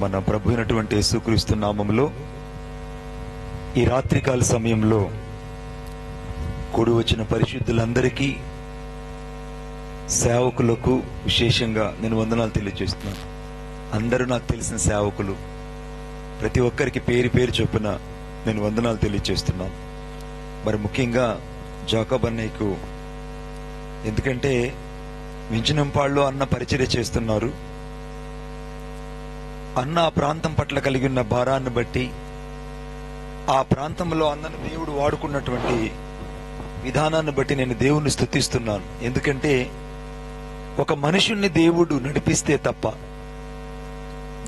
మన ప్రభు అయినటువంటి యేసుక్రీస్తు నామములో ఈ రాత్రికాల సమయంలో కూడి వచ్చిన పరిశుద్ధులందరికీ, సేవకులకు విశేషంగా నేను వందనాలు తెలియజేస్తున్నాను. అందరూ నాకు తెలిసిన సేవకులు, ప్రతి ఒక్కరికి పేరు పేరు చొప్పున నేను వందనాలు తెలియజేస్తున్నాను. మరి ముఖ్యంగా జాకబ్ అన్నయ్యకు, ఎందుకంటే వింజనంపాడులో అన్న పరిచర్య చేస్తున్నారు. అన్న ఆ ప్రాంతం పట్ల కలిగి ఉన్న భారాన్ని బట్టి, ఆ ప్రాంతంలో అన్నను దేవుడు వాడుకున్నటువంటి విధానాన్ని బట్టి నేను దేవుణ్ణి స్తుతిస్తున్నాను. ఎందుకంటే ఒక మనుషుణ్ణి దేవుడు నడిపిస్తే తప్ప,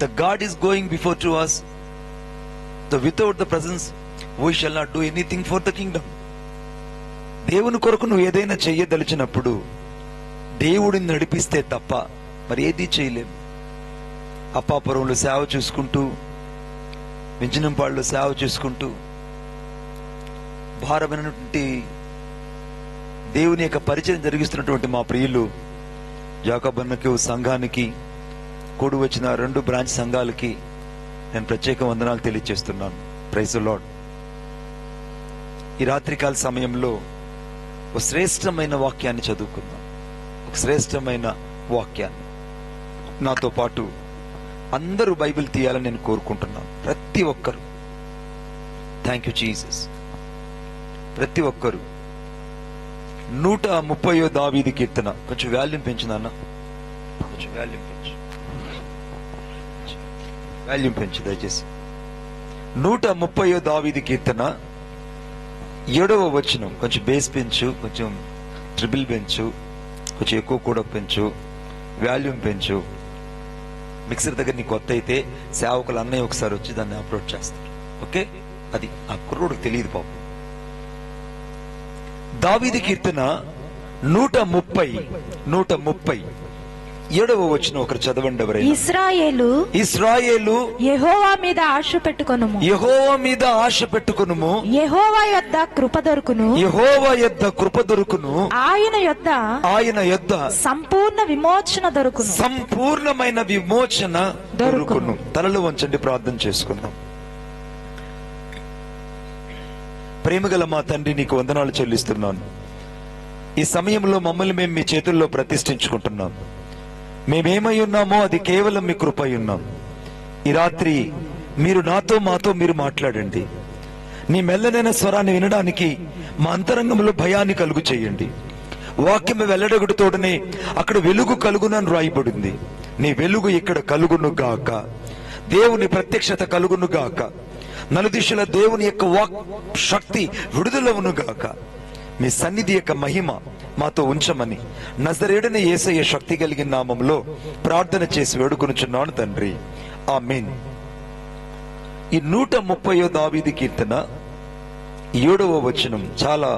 the God is going before to us, without the presence we shall not do anything for the Kingdom. దేవుని కొరకు నువ్వు ఏదైనా చెయ్యదలిచినప్పుడు దేవుడిని నడిపిస్తే తప్ప మరి ఏదీ చేయలేము. అప్పాపురంలో సేవ చూసుకుంటూ, వింజనంపాడులో సేవ చూసుకుంటూ, భారమైనటువంటి దేవుని యొక్క పరిచయం జరిగిస్తున్నటువంటి మా ప్రియులు జాకబ్ అన్నకు, సంఘానికి, కూడి వచ్చిన 2 బ్రాంచ్ సంఘాలకి నేను ప్రత్యేక వందనాలు తెలియజేస్తున్నాను. Praise the lord. ఈ రాత్రికాల సమయంలో ఒక శ్రేష్టమైన వాక్యాన్ని చదువుకుందాం. ఒక శ్రేష్టమైన వాక్యాన్ని. నాతో పాటు అందరూ బైబిల్ తీయాలని నేను కోరుకుంటున్నాను. ప్రతి ఒక్కరు. Thank you Jesus. ప్రతి ఒక్కరు 130వ దావీదు కీర్తన. కొంచెం వాల్యూమ్ పెంచు నాన్న, కొంచెం వాల్యూమ్ పెంచు, వాల్యూమ్ పెంచు దయచేసి. 130వ దావీదు కీర్తన 7వ వచనం. కొంచెం బేస్ పెంచు, కొంచెం ట్రిబుల్ పెంచు, కొంచెం ఎక్కువ కూడా పెంచు, వాల్యూమ్ పెంచు. మిక్సర్ దగ్గర నీ కొత్త అయితే సేవకులు అన్నయ్య ఒకసారి వచ్చి దాన్ని అప్లోడ్ చేస్తారు. ఓకే, అది ఆ కుర్రోడికి తెలియదు పాపం. దావీదు కీర్తన 137వ వచనం ఒకరు చదవండి ఎవరైనా. ఇశ్రాయేలు యెహోవా మీద ఆశ పెట్టుకొనుము, యెహోవా మీద ఆశ పెట్టుకొనుము, యెహోవా యొద్ద కృప దొరుకును, యెహోవా యొద్ద కృప దొరుకును, ఆయన యొద్ద సంపూర్ణ విమోచన దొరుకును, సంపూర్ణమైన విమోచన దొరుకును. తలలు వంచండి, ప్రార్థన చేసుకుందాం. ప్రేమగల మా తండ్రి, నీకు వందనాలు చెల్లిస్తున్నాను. ఈ సమయంలో మమ్మల్ని మేము మీ చేతుల్లో ప్రతిష్ఠించుకుంటున్నాం. మేమేమై ఉన్నామో అది కేవలం మీ కృప అయి ఉన్నాం. ఈ రాత్రి మీరు నాతో మాతో మీరు మాట్లాడండి. నీ మెల్లనైన స్వరాన్ని వినడానికి మా అంతరంగంలో భయాన్ని కలుగు చేయండి. వాక్యం వెల్లడగుడుతోడనే అక్కడ వెలుగు కలుగునని రాయబడింది. నీ వెలుగు ఇక్కడ కలుగును గాక, దేవుని ప్రత్యక్షత కలుగును గాక, నలుదిశల దేవుని యొక్క వాక్ శక్తి విడుదలవును గాక. మీ సన్నిధి యొక్క మహిమ మాతో ఉంచమని నజరేయుడైన యేసయ్య శక్తి కలిగిన నామములో ప్రార్థన చేసి వేడుకొనుచున్నాను తండ్రి, ఆమేన్. ఈ 130వ దావీదు కీర్తన 7వ వచనం చాలా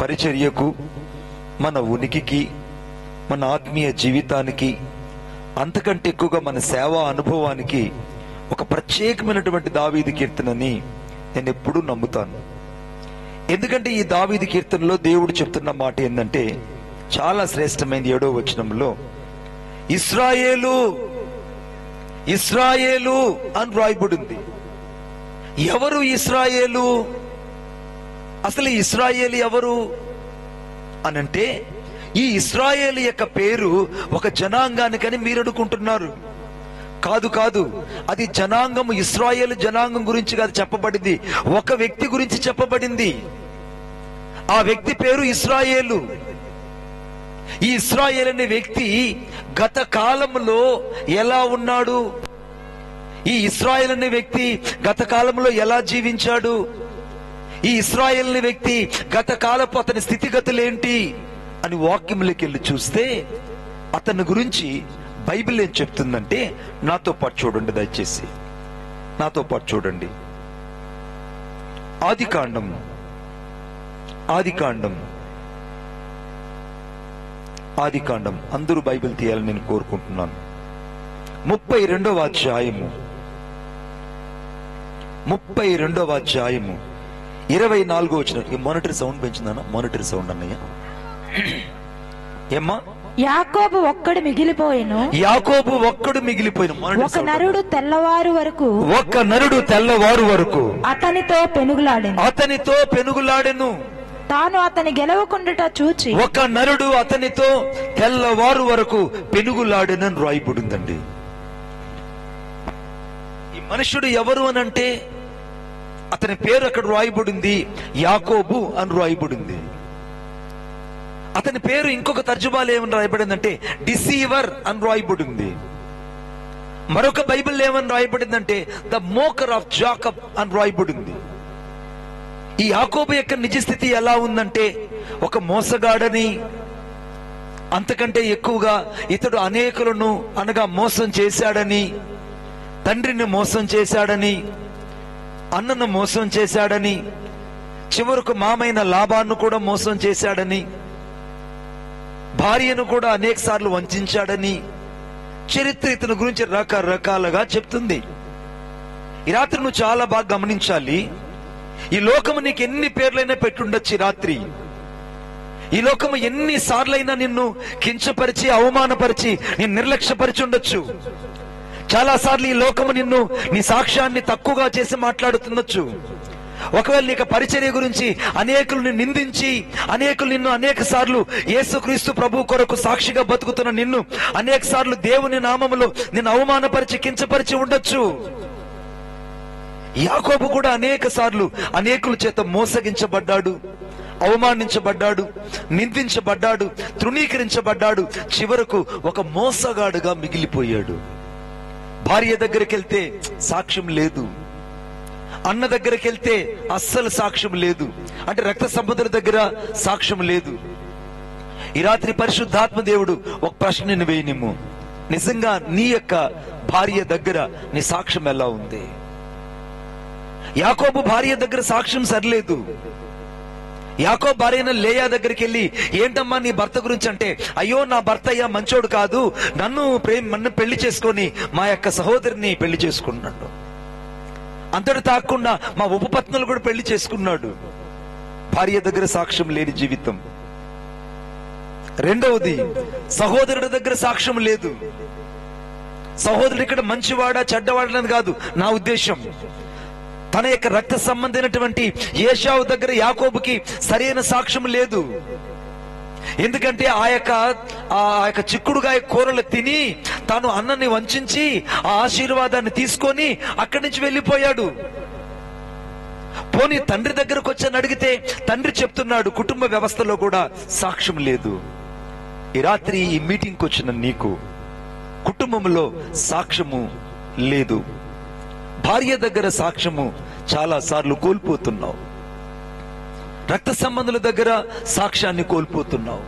పరిచర్యకు, మన ఉనికికి, మన ఆత్మీయ జీవితానికి, అంతకంటే ఎక్కువగా మన సేవా అనుభవానికి ఒక ప్రత్యేకమైనటువంటి దావీదు కీర్తనని నేను ఎప్పుడూ నమ్ముతాను. ఎందుకంటే ఈ దావీదు కీర్తనలో దేవుడు చెప్తున్న మాట ఏంటంటే చాలా శ్రేష్టమైనది. 7వ వచనంలో ఇశ్రాయేలు, ఇశ్రాయేలు అని రాయబడింది. ఎవరు ఇశ్రాయేలు? అసలు ఇశ్రాయేలు ఎవరు అనంటే, ఈ ఇశ్రాయేలు యొక్క పేరు ఒక జనాంగానికని మీరు అనుకుంటున్నారు. కాదు కాదు, అది జనాంగము, ఇశ్రాయేలు జనాంగం గురించి కాదు చెప్పబడింది, ఒక వ్యక్తి గురించి చెప్పబడింది. ఆ వ్యక్తి పేరు ఇశ్రాయేలు. ఈ ఇశ్రాయేలు అనే వ్యక్తి గత కాలంలో ఎలా ఉన్నాడు, ఈ ఇశ్రాయేలు అనే వ్యక్తి గత కాలంలో ఎలా జీవించాడు, ఈ ఇశ్రాయేలు అనే వ్యక్తి గత కాలపు అతని స్థితిగతులు ఏంటి అని వాక్యంలోకి వెళ్ళి చూస్తే అతని గురించి బైబిల్ ఏం చెప్తుందంటే, నాతో పాటు చూడండి దయచేసి, నాతో పాటు చూడండి. ఆదికాండం 32 అందరూ బైబిల్ తీయాలని నేను కోరుకుంటున్నాను. 32వ అధ్యాయము 24వ వచనం. ఈ మానిటర్ సౌండ్ పెంచిందన్న, మానిటర్ సౌండ్ అన్నయ్య. ఏమ్మా యాకోబు ఒక్కడు మిగిలిపోయెను. యాకోబు ఒక్కడు మిగిలిపోయిన ఒక నరుడు తెల్లవారు వరకు అతనితో పెనుగులాడెను. తాను అతని గెలవకుండుట చూచి ఒక నరుడు అతనితో తెల్లవారు వరకు పెనుగులాడెనని రాయబడిందండి. ఈ మనుషుడు ఎవరు అనంటే అతని పేరు అక్కడ రాయబడింది, యాకోబు అని రాయబడింది. అతని పేరు ఇంకొక తర్జుమాలో ఏమని రాయబడిందంటే డిసీవర్ అని రాయబడింది. మరొక బైబిల్ ఏమని రాయబడిందంటే ద మోకర్ ఆఫ్ జాకబ్ అని రాయబడింది. ఈ యాకోబు యొక్క నిజస్థితి ఎలా ఉందంటే ఒక మోసగాడని, అంతకంటే ఎక్కువగా ఇతడు అనేకులను అనగా మోసం చేశాడని, తండ్రిని మోసం చేశాడని, అన్నను మోసం చేశాడని, చివరకు మామైన లాభాన్ని కూడా మోసం చేశాడని, భార్యను కూడా అనేక సార్లు వంచాడని చరిత్ర ఇతని గురించి రకరకాలుగా చెప్తుంది. ఈ రాత్రి నువ్వు చాలా బాగా గమనించాలి. ఈ లోకము నీకు ఎన్ని పేర్లైనా పెట్టుండొచ్చు. రాత్రి ఈ లోకము ఎన్ని సార్లైనా నిన్ను కించపరిచి అవమానపరిచి నిన్ను నిర్లక్ష్యపరిచి ఉండొచ్చు. చాలా సార్లు ఈ లోకము నిన్ను నీ సాక్ష్యాన్ని తక్కువగా చేసి మాట్లాడుతుండొచ్చు. ఒకవేళ నీకు పరిచర్య గురించి అనేకులను నిందించి అనేకులు నిన్ను అనేక సార్లు యేసుక్రీస్తు ప్రభు కొరకు సాక్షిగా బతుకుతున్న నిన్ను అనేక సార్లు దేవుని నామములో నిన్ను అవమానపరిచి కించపరిచి ఉండొచ్చు. యాకోబు కూడా అనేక సార్లు అనేకుల చేత మోసగించబడ్డాడు, అవమానించబడ్డాడు, నిందించబడ్డాడు, తృణీకరించబడ్డాడు, చివరకు ఒక మోసగాడుగా మిగిలిపోయాడు. భార్య దగ్గరికి వెళ్తే సాక్ష్యం లేదు, అన్న దగ్గరికి వెళ్తే అస్సలు సాక్ష్యం లేదు, అంటే రక్త సంబంధుల దగ్గర సాక్ష్యం లేదు. ఈ రాత్రి పరిశుద్ధాత్మ దేవుడు ఒక ప్రశ్నను వేయనిమ్ము. నిజంగా నీ యొక్క భార్య దగ్గర నీ సాక్ష్యం ఎలా ఉంది? యాకోబు భార్య దగ్గర సాక్ష్యం సరిలేదు. యాకోబు భార్య లేయా దగ్గరికి వెళ్ళి ఏంటమ్మా నీ భర్త గురించి అంటే, అయ్యో నా భర్త అయ్యా మంచోడు కాదు, నన్ను పెళ్లి చేసుకొని మా యొక్క సహోదరిని పెళ్లి చేసుకున్నాడు. అంతటి తాకుండా మా ఉపపత్నులు కూడా పెళ్లి చేసుకున్నాడు. భార్య దగ్గర సాక్ష్యం లేని జీవితం. రెండవది, సహోదరుడి దగ్గర సాక్ష్యం లేదు. సహోదరుడు ఇక్కడ మంచివాడా చెడ్డవాడని కాదు నా ఉద్దేశం. తన యొక్క రక్త సంబంధమైనటువంటి ఏశావు దగ్గర యాకోబుకి సరైన సాక్ష్యం లేదు. ఎందుకంటే ఆ యొక్క చిక్కుడుగాయ కూరలు తిని తాను అన్నని వంచి ఆ ఆశీర్వాదాన్ని తీసుకొని అక్కడి నుంచి వెళ్ళిపోయాడు. పోనీ తండ్రి దగ్గరకు వచ్చని అడిగితే తండ్రి చెప్తున్నాడు కుటుంబ వ్యవస్థలో కూడా సాక్ష్యం లేదు. ఈ రాత్రి ఈ మీటింగ్కి వచ్చిన నీకు కుటుంబంలో సాక్ష్యము లేదు. భార్య దగ్గర సాక్ష్యము చాలా సార్లు కోల్పోతున్నావు. రక్త సంబంధుల దగ్గర సాక్ష్యాన్ని కోల్పోతున్నావు.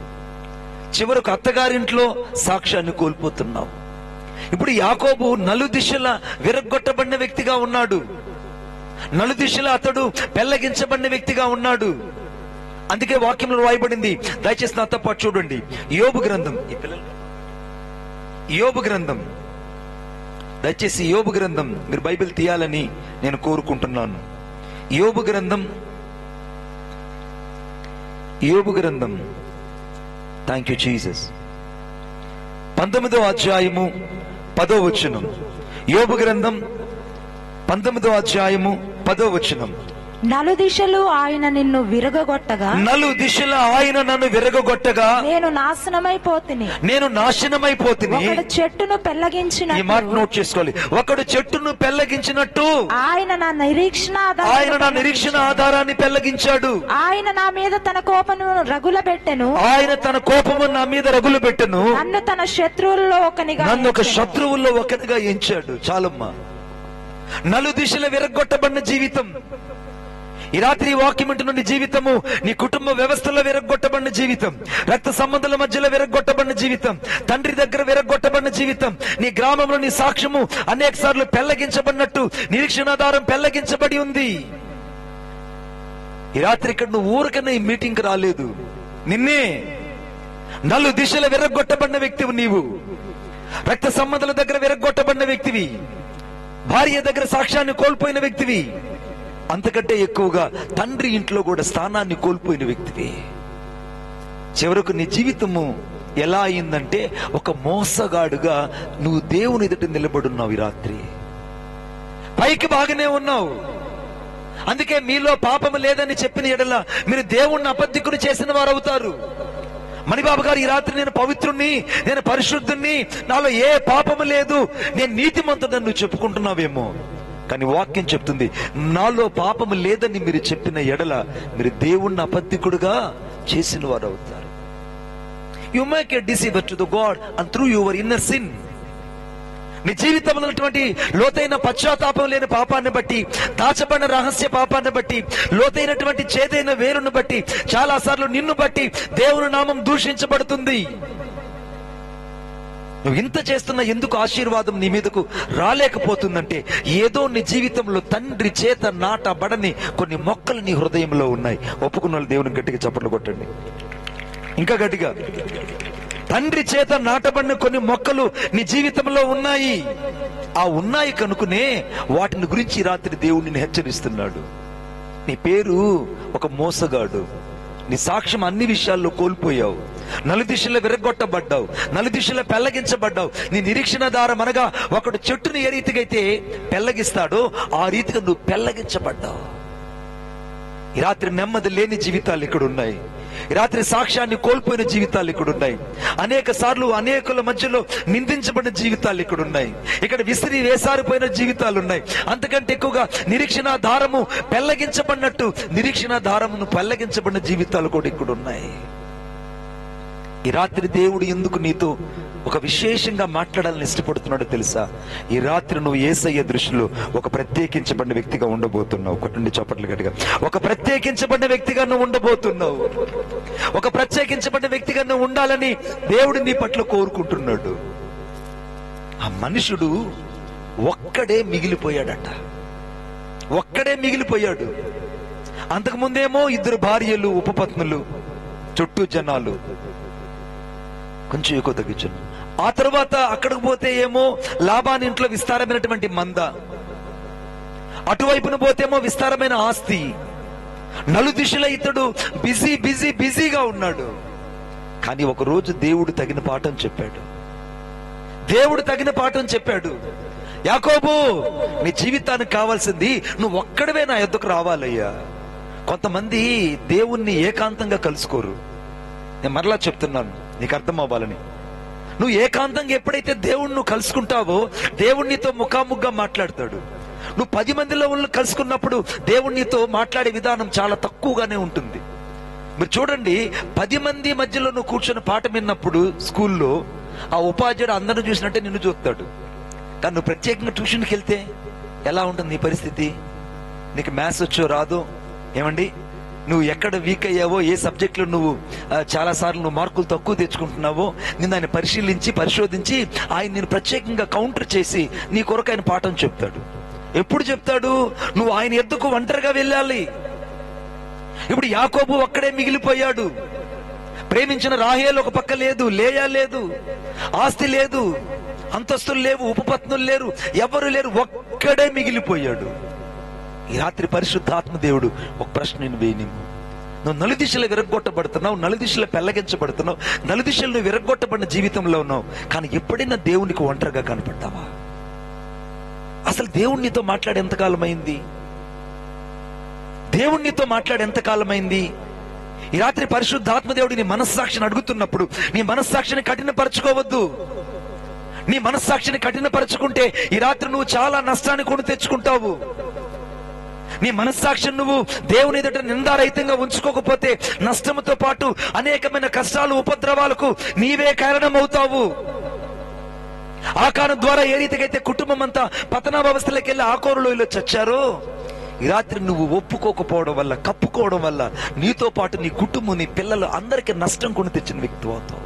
చివరకు అత్తగారింట్లో సాక్ష్యాన్ని కోల్పోతున్నావు. ఇప్పుడు యాకోబు నలుదిశలా విరగ్గొట్టబడిన వ్యక్తిగా ఉన్నాడు. నలుదిశలా అతడు పెళ్లగించబడిన వ్యక్తిగా ఉన్నాడు. అందుకే వాక్యంలో రాయబడింది, దయచేసి నాతో పాటు చూడండి. యోబు గ్రంథం, దయచేసి యోబు గ్రంథం మీరు బైబిల్ తీయాలని నేను కోరుకుంటున్నాను. యోబు గ్రంథం థ్యాంక్ యూ జీసస్. 19వ అధ్యాయము 10వ వచనం. యోబు గ్రంథం 19వ అధ్యాయము 10వ వచనం. నలుదిశలు ఆయన నిన్ను విరగొట్టగా, నన్ను విరగొట్టగా నేను నాశనమైపోతిని. ఒకడు చెట్టును పెళ్లగించినట్టు, ఈ మాట నోట్ చేసుకోవాలి, ఒకడు చెట్టును పెళ్లగించినట్టు ఆయన నా నిరీక్షణ ఆధారాన్ని పెళ్లగించాడు. ఆయన నా మీద తన కోపమును రగులబెట్టెను. నన్ను తన శత్రువుల్లో ఒకనిగా ఎంచాడు. చాలమ్మా, నలుదిశల విరగొట్టబడిన జీవితం. ఈ రాత్రి వాక్యం వింటున్న జీవితము నీ కుటుంబ వ్యవస్థలో విరగొట్టబడిన జీవితం, రక్త సంబంధాల మధ్యలో విరగొట్టబడిన జీవితం, తండ్రి దగ్గర విరగొట్టబడిన జీవితం, నీ గ్రామంలో నీ సాక్ష్యము అనేక సార్లు పెళ్లగించబడినట్టు నిరీక్షణాధారం పెళ్లగించబడి ఉంది. ఈ రాత్రి ఇక్కడ నువ్వు ఊరికన్నా ఈ మీటింగ్ రాలేదు, నిన్నే నలుదిశల విరగొట్టబడిన వ్యక్తివి నీవు. రక్త సంబంధాల దగ్గర విరగొట్టబడిన వ్యక్తివి, భార్య దగ్గర సాక్ష్యాన్ని కోల్పోయిన వ్యక్తివి, అంతకంటే ఎక్కువగా తండ్రి ఇంట్లో కూడా స్థానాన్ని కోల్పోయిన వ్యక్తివి. చివరకు నీ జీవితము ఎలా అయిందంటే ఒక మోసగాడుగా నువ్వు దేవుని ఎదుట నిలబడున్నావు. ఈ రాత్రి పైకి బాగానే ఉన్నావు, అందుకే మీలో పాపము లేదని చెప్పిన ఎడల మీరు దేవుణ్ణి అబద్ధికుని చేసిన వారు అవుతారు. మణిబాబు గారు, ఈ రాత్రి నేను పవిత్రుణ్ణి, నేను పరిశుద్ధుణ్ణి, నాలో ఏ పాపము లేదు, నేను నీతిమంతుడని నువ్వు చెప్పుకుంటున్నావేమో, కానీ వాక్యం చెప్తుంది నాలో పాపము లేదని మీరు చెప్పిన ఎడల మీరు దేవుణ్ణి అబద్ధికుడుగా చేసిన వారు అవుతారు. You make a deceiver to the God and through your inner sin. నీ జీవితంలో ఉన్నటువంటి లోతైన పశ్చాత్తాపం లేని పాపాన్ని బట్టి, దాచబడిన రహస్య పాపాన్ని బట్టి, లోతైనటువంటి చేదైన వేరును బట్టి, చాలా సార్లు నిన్ను బట్టి దేవుని నామం దూషించబడుతుంది. నువ్వు ఇంత చేస్తున్నా ఎందుకు ఆశీర్వాదం నీ మీదకు రాలేకపోతుందంటే ఏదో నీ జీవితంలో తండ్రి చేత నాటబడని కొన్ని మొక్కలు నీ హృదయంలో ఉన్నాయి. ఒప్పుకున్న వాళ్ళు దేవుని గట్టిగా చప్పట్లు కొట్టండి, ఇంకా గట్టిగా. తండ్రి చేత నాటబడిన కొన్ని మొక్కలు నీ జీవితంలో ఉన్నాయి. ఆ ఉన్నాయి కనుకునే వాటిని గురించి రాత్రి దేవుడిని హెచ్చరిస్తున్నాడు. నీ పేరు ఒక మోసగాడు, నీ సాక్ష్యం అన్ని విషయాల్లో కోల్పోయావు, నలుదిశలో విరగొట్టబడ్డావు, నలుదిశలో పెళ్లగించబడ్డావు. నీ నిరీక్షణ దారం అనగా ఒకడు చెట్టుని ఏ రీతిగా అయితే పెళ్లగిస్తాడో ఆ రీతిగా నువ్వు పెళ్లగించబడ్డావు. ఈ రాత్రి నెమ్మది లేని జీవితాలు ఇక్కడ ఉన్నాయి. ఈ రాత్రి సాక్ష్యాన్ని కోల్పోయిన జీవితాలు ఇక్కడ ఉన్నాయి. అనేక సార్లు అనేకుల మధ్యలో నిందించబడిన జీవితాలు ఇక్కడ ఉన్నాయి. ఇక్కడ విసిరి వేసారిపోయిన జీవితాలు ఉన్నాయి. అంతకంటే ఎక్కువగా నిరీక్షణ దారము పెళ్లగించబడినట్టు నిరీక్షణ దారమును పెళ్లగించబడిన జీవితాలు కూడా ఇక్కడ ఉన్నాయి. ఈ రాత్రి దేవుడు ఎందుకు నీతో ఒక విశేషంగా మాట్లాడాలని ఇష్టపడుతున్నాడో తెలుసా? ఈ రాత్రి నువ్వు యేసయ్య దృష్టిలో ఒక ప్రత్యేకించబడిన వ్యక్తిగా ఉండబోతున్నావు. కొట్టండి చప్పట్లు గట్టిగా. ఒక ప్రత్యేకించబడిన వ్యక్తిగా నువ్వు ఉండబోతున్నావు. ఒక ప్రత్యేకించబడిన వ్యక్తిగా నువ్వు ఉండాలని దేవుడు నీ పట్ల కోరుకుంటున్నాడు. ఆ మనుషుడు ఒక్కడే మిగిలిపోయాడట, ఒక్కడే మిగిలిపోయాడు. అంతకుముందేమో 2 భార్యలు, ఉపపత్నులు, చుట్టూ జనాలు, కొంచెం ఎక్కువ తగ్గించండి. ఆ తర్వాత అక్కడికి పోతే ఏమో లాబాని ఇంట్లో విస్తారమైనటువంటి మంద, అటువైపున పోతేమో విస్తారమైన ఆస్తి. నలుదిశల ఇతడు బిజీగా ఉన్నాడు. కానీ ఒక రోజు దేవుడు తగిన పాఠం చెప్పాడు. దేవుడు తగిన పాఠం చెప్పాడు. యాకోబు, నీ జీవితానికి కావాల్సింది నువ్వు ఒక్కడవే నా యొద్దకు రావాలయ్యా. కొంతమంది దేవుణ్ణి ఏకాంతంగా కలుసుకోరు. నేను మరలా చెప్తున్నాను నీకు అర్థం అవ్వాలని. నువ్వు ఏకాంతంగా ఎప్పుడైతే దేవుణ్ణి నువ్వు కలుసుకుంటావో దేవుణ్ణితో ముఖాముఖిగా మాట్లాడతాడు. నువ్వు 10 మందిలో కలుసుకున్నప్పుడు దేవుణ్ణితో మాట్లాడే విధానం చాలా తక్కువగానే ఉంటుంది. మీరు చూడండి, 10 మంది మధ్యలో నువ్వు కూర్చొని పాఠం విన్నప్పుడు స్కూల్లో ఆ ఉపాధ్యాయుడు అందరిని చూసినట్టే నిన్ను చూస్తాడు. కానీ నువ్వు ప్రత్యేకంగా ట్యూషన్కి వెళ్తే ఎలా ఉంటుంది నీ పరిస్థితి? నీకు మ్యాథ్స్ వచ్చో రాదో, ఏమండి నువ్వు ఎక్కడ వీక్ అయ్యావో, ఏ సబ్జెక్టులో నువ్వు చాలా సార్లు నువ్వు మార్కులు తక్కువ తెచ్చుకుంటున్నావో నిన్ను ఆయన పరిశోధించి ఆయన నేను ప్రత్యేకంగా కౌంటర్ చేసి నీ కొరకు ఆయన పాఠం చెప్తాడు. ఎప్పుడు చెప్తాడు? నువ్వు ఆయన ఎద్దుకు ఒంటరిగా వెళ్ళాలి. ఇప్పుడు యాకోబు ఒక్కడే మిగిలిపోయాడు. ప్రేమించిన రాహేలు ఒక పక్క లేదు, లేయా లేదు, ఆస్తి లేదు, అంతస్తులు లేవు, ఉపపత్నులు లేరు, ఎవరు లేరు, ఒక్కడే మిగిలిపోయాడు. ఈ రాత్రి పరిశుద్ధాత్మ దేవుడు ఒక ప్రశ్న నేను వేయని. నువ్వు నలుదిశలో విరగొట్టబడుతున్నావు, నలుదిశలో పెళ్లగించబడుతున్నావు, నలుదిశలు నువ్వు విరగొట్టబడిన జీవితంలో ఉన్నావు. కానీ ఎప్పుడైనా దేవునికి ఒంటరిగా కనపడ్డావా? అసలు దేవుణ్ణితో మాట్లాడే ఎంతకాలమైంది? దేవుణ్ణితో మాట్లాడే ఎంతకాలమైంది? ఈ రాత్రి పరిశుద్ధాత్మ దేవుడు నీ మనస్సాక్షిని అడుగుతున్నప్పుడు నీ మనస్సాక్షిని కఠినపరచుకోవద్దు. నీ మనస్సాక్షిని కఠినపరచుకుంటే ఈ రాత్రి నువ్వు చాలా నష్టాన్ని కొని తెచ్చుకుంటావు. నీ మనస్సాక్షిని నువ్వు దేవుని ఎదుట నిందారహితంగా ఉంచుకోకపోతే నష్టముతో పాటు అనేకమైన కష్టాలు, ఉపద్రవాలకు నీవే కారణమవుతావు. ఆకారం ద్వారా ఏ రీతికైతే కుటుంబం అంతా పతనావస్థలోకి వెళ్ళి ఆకోరులో చచ్చారో, ఈ రాత్రి నువ్వు ఒప్పుకోకపోవడం వల్ల, కప్పుకోవడం వల్ల నీతో పాటు నీ కుటుంబం, నీ పిల్లలు అందరికీ నష్టం కొని తెచ్చిన వ్యక్తి అవుతావు.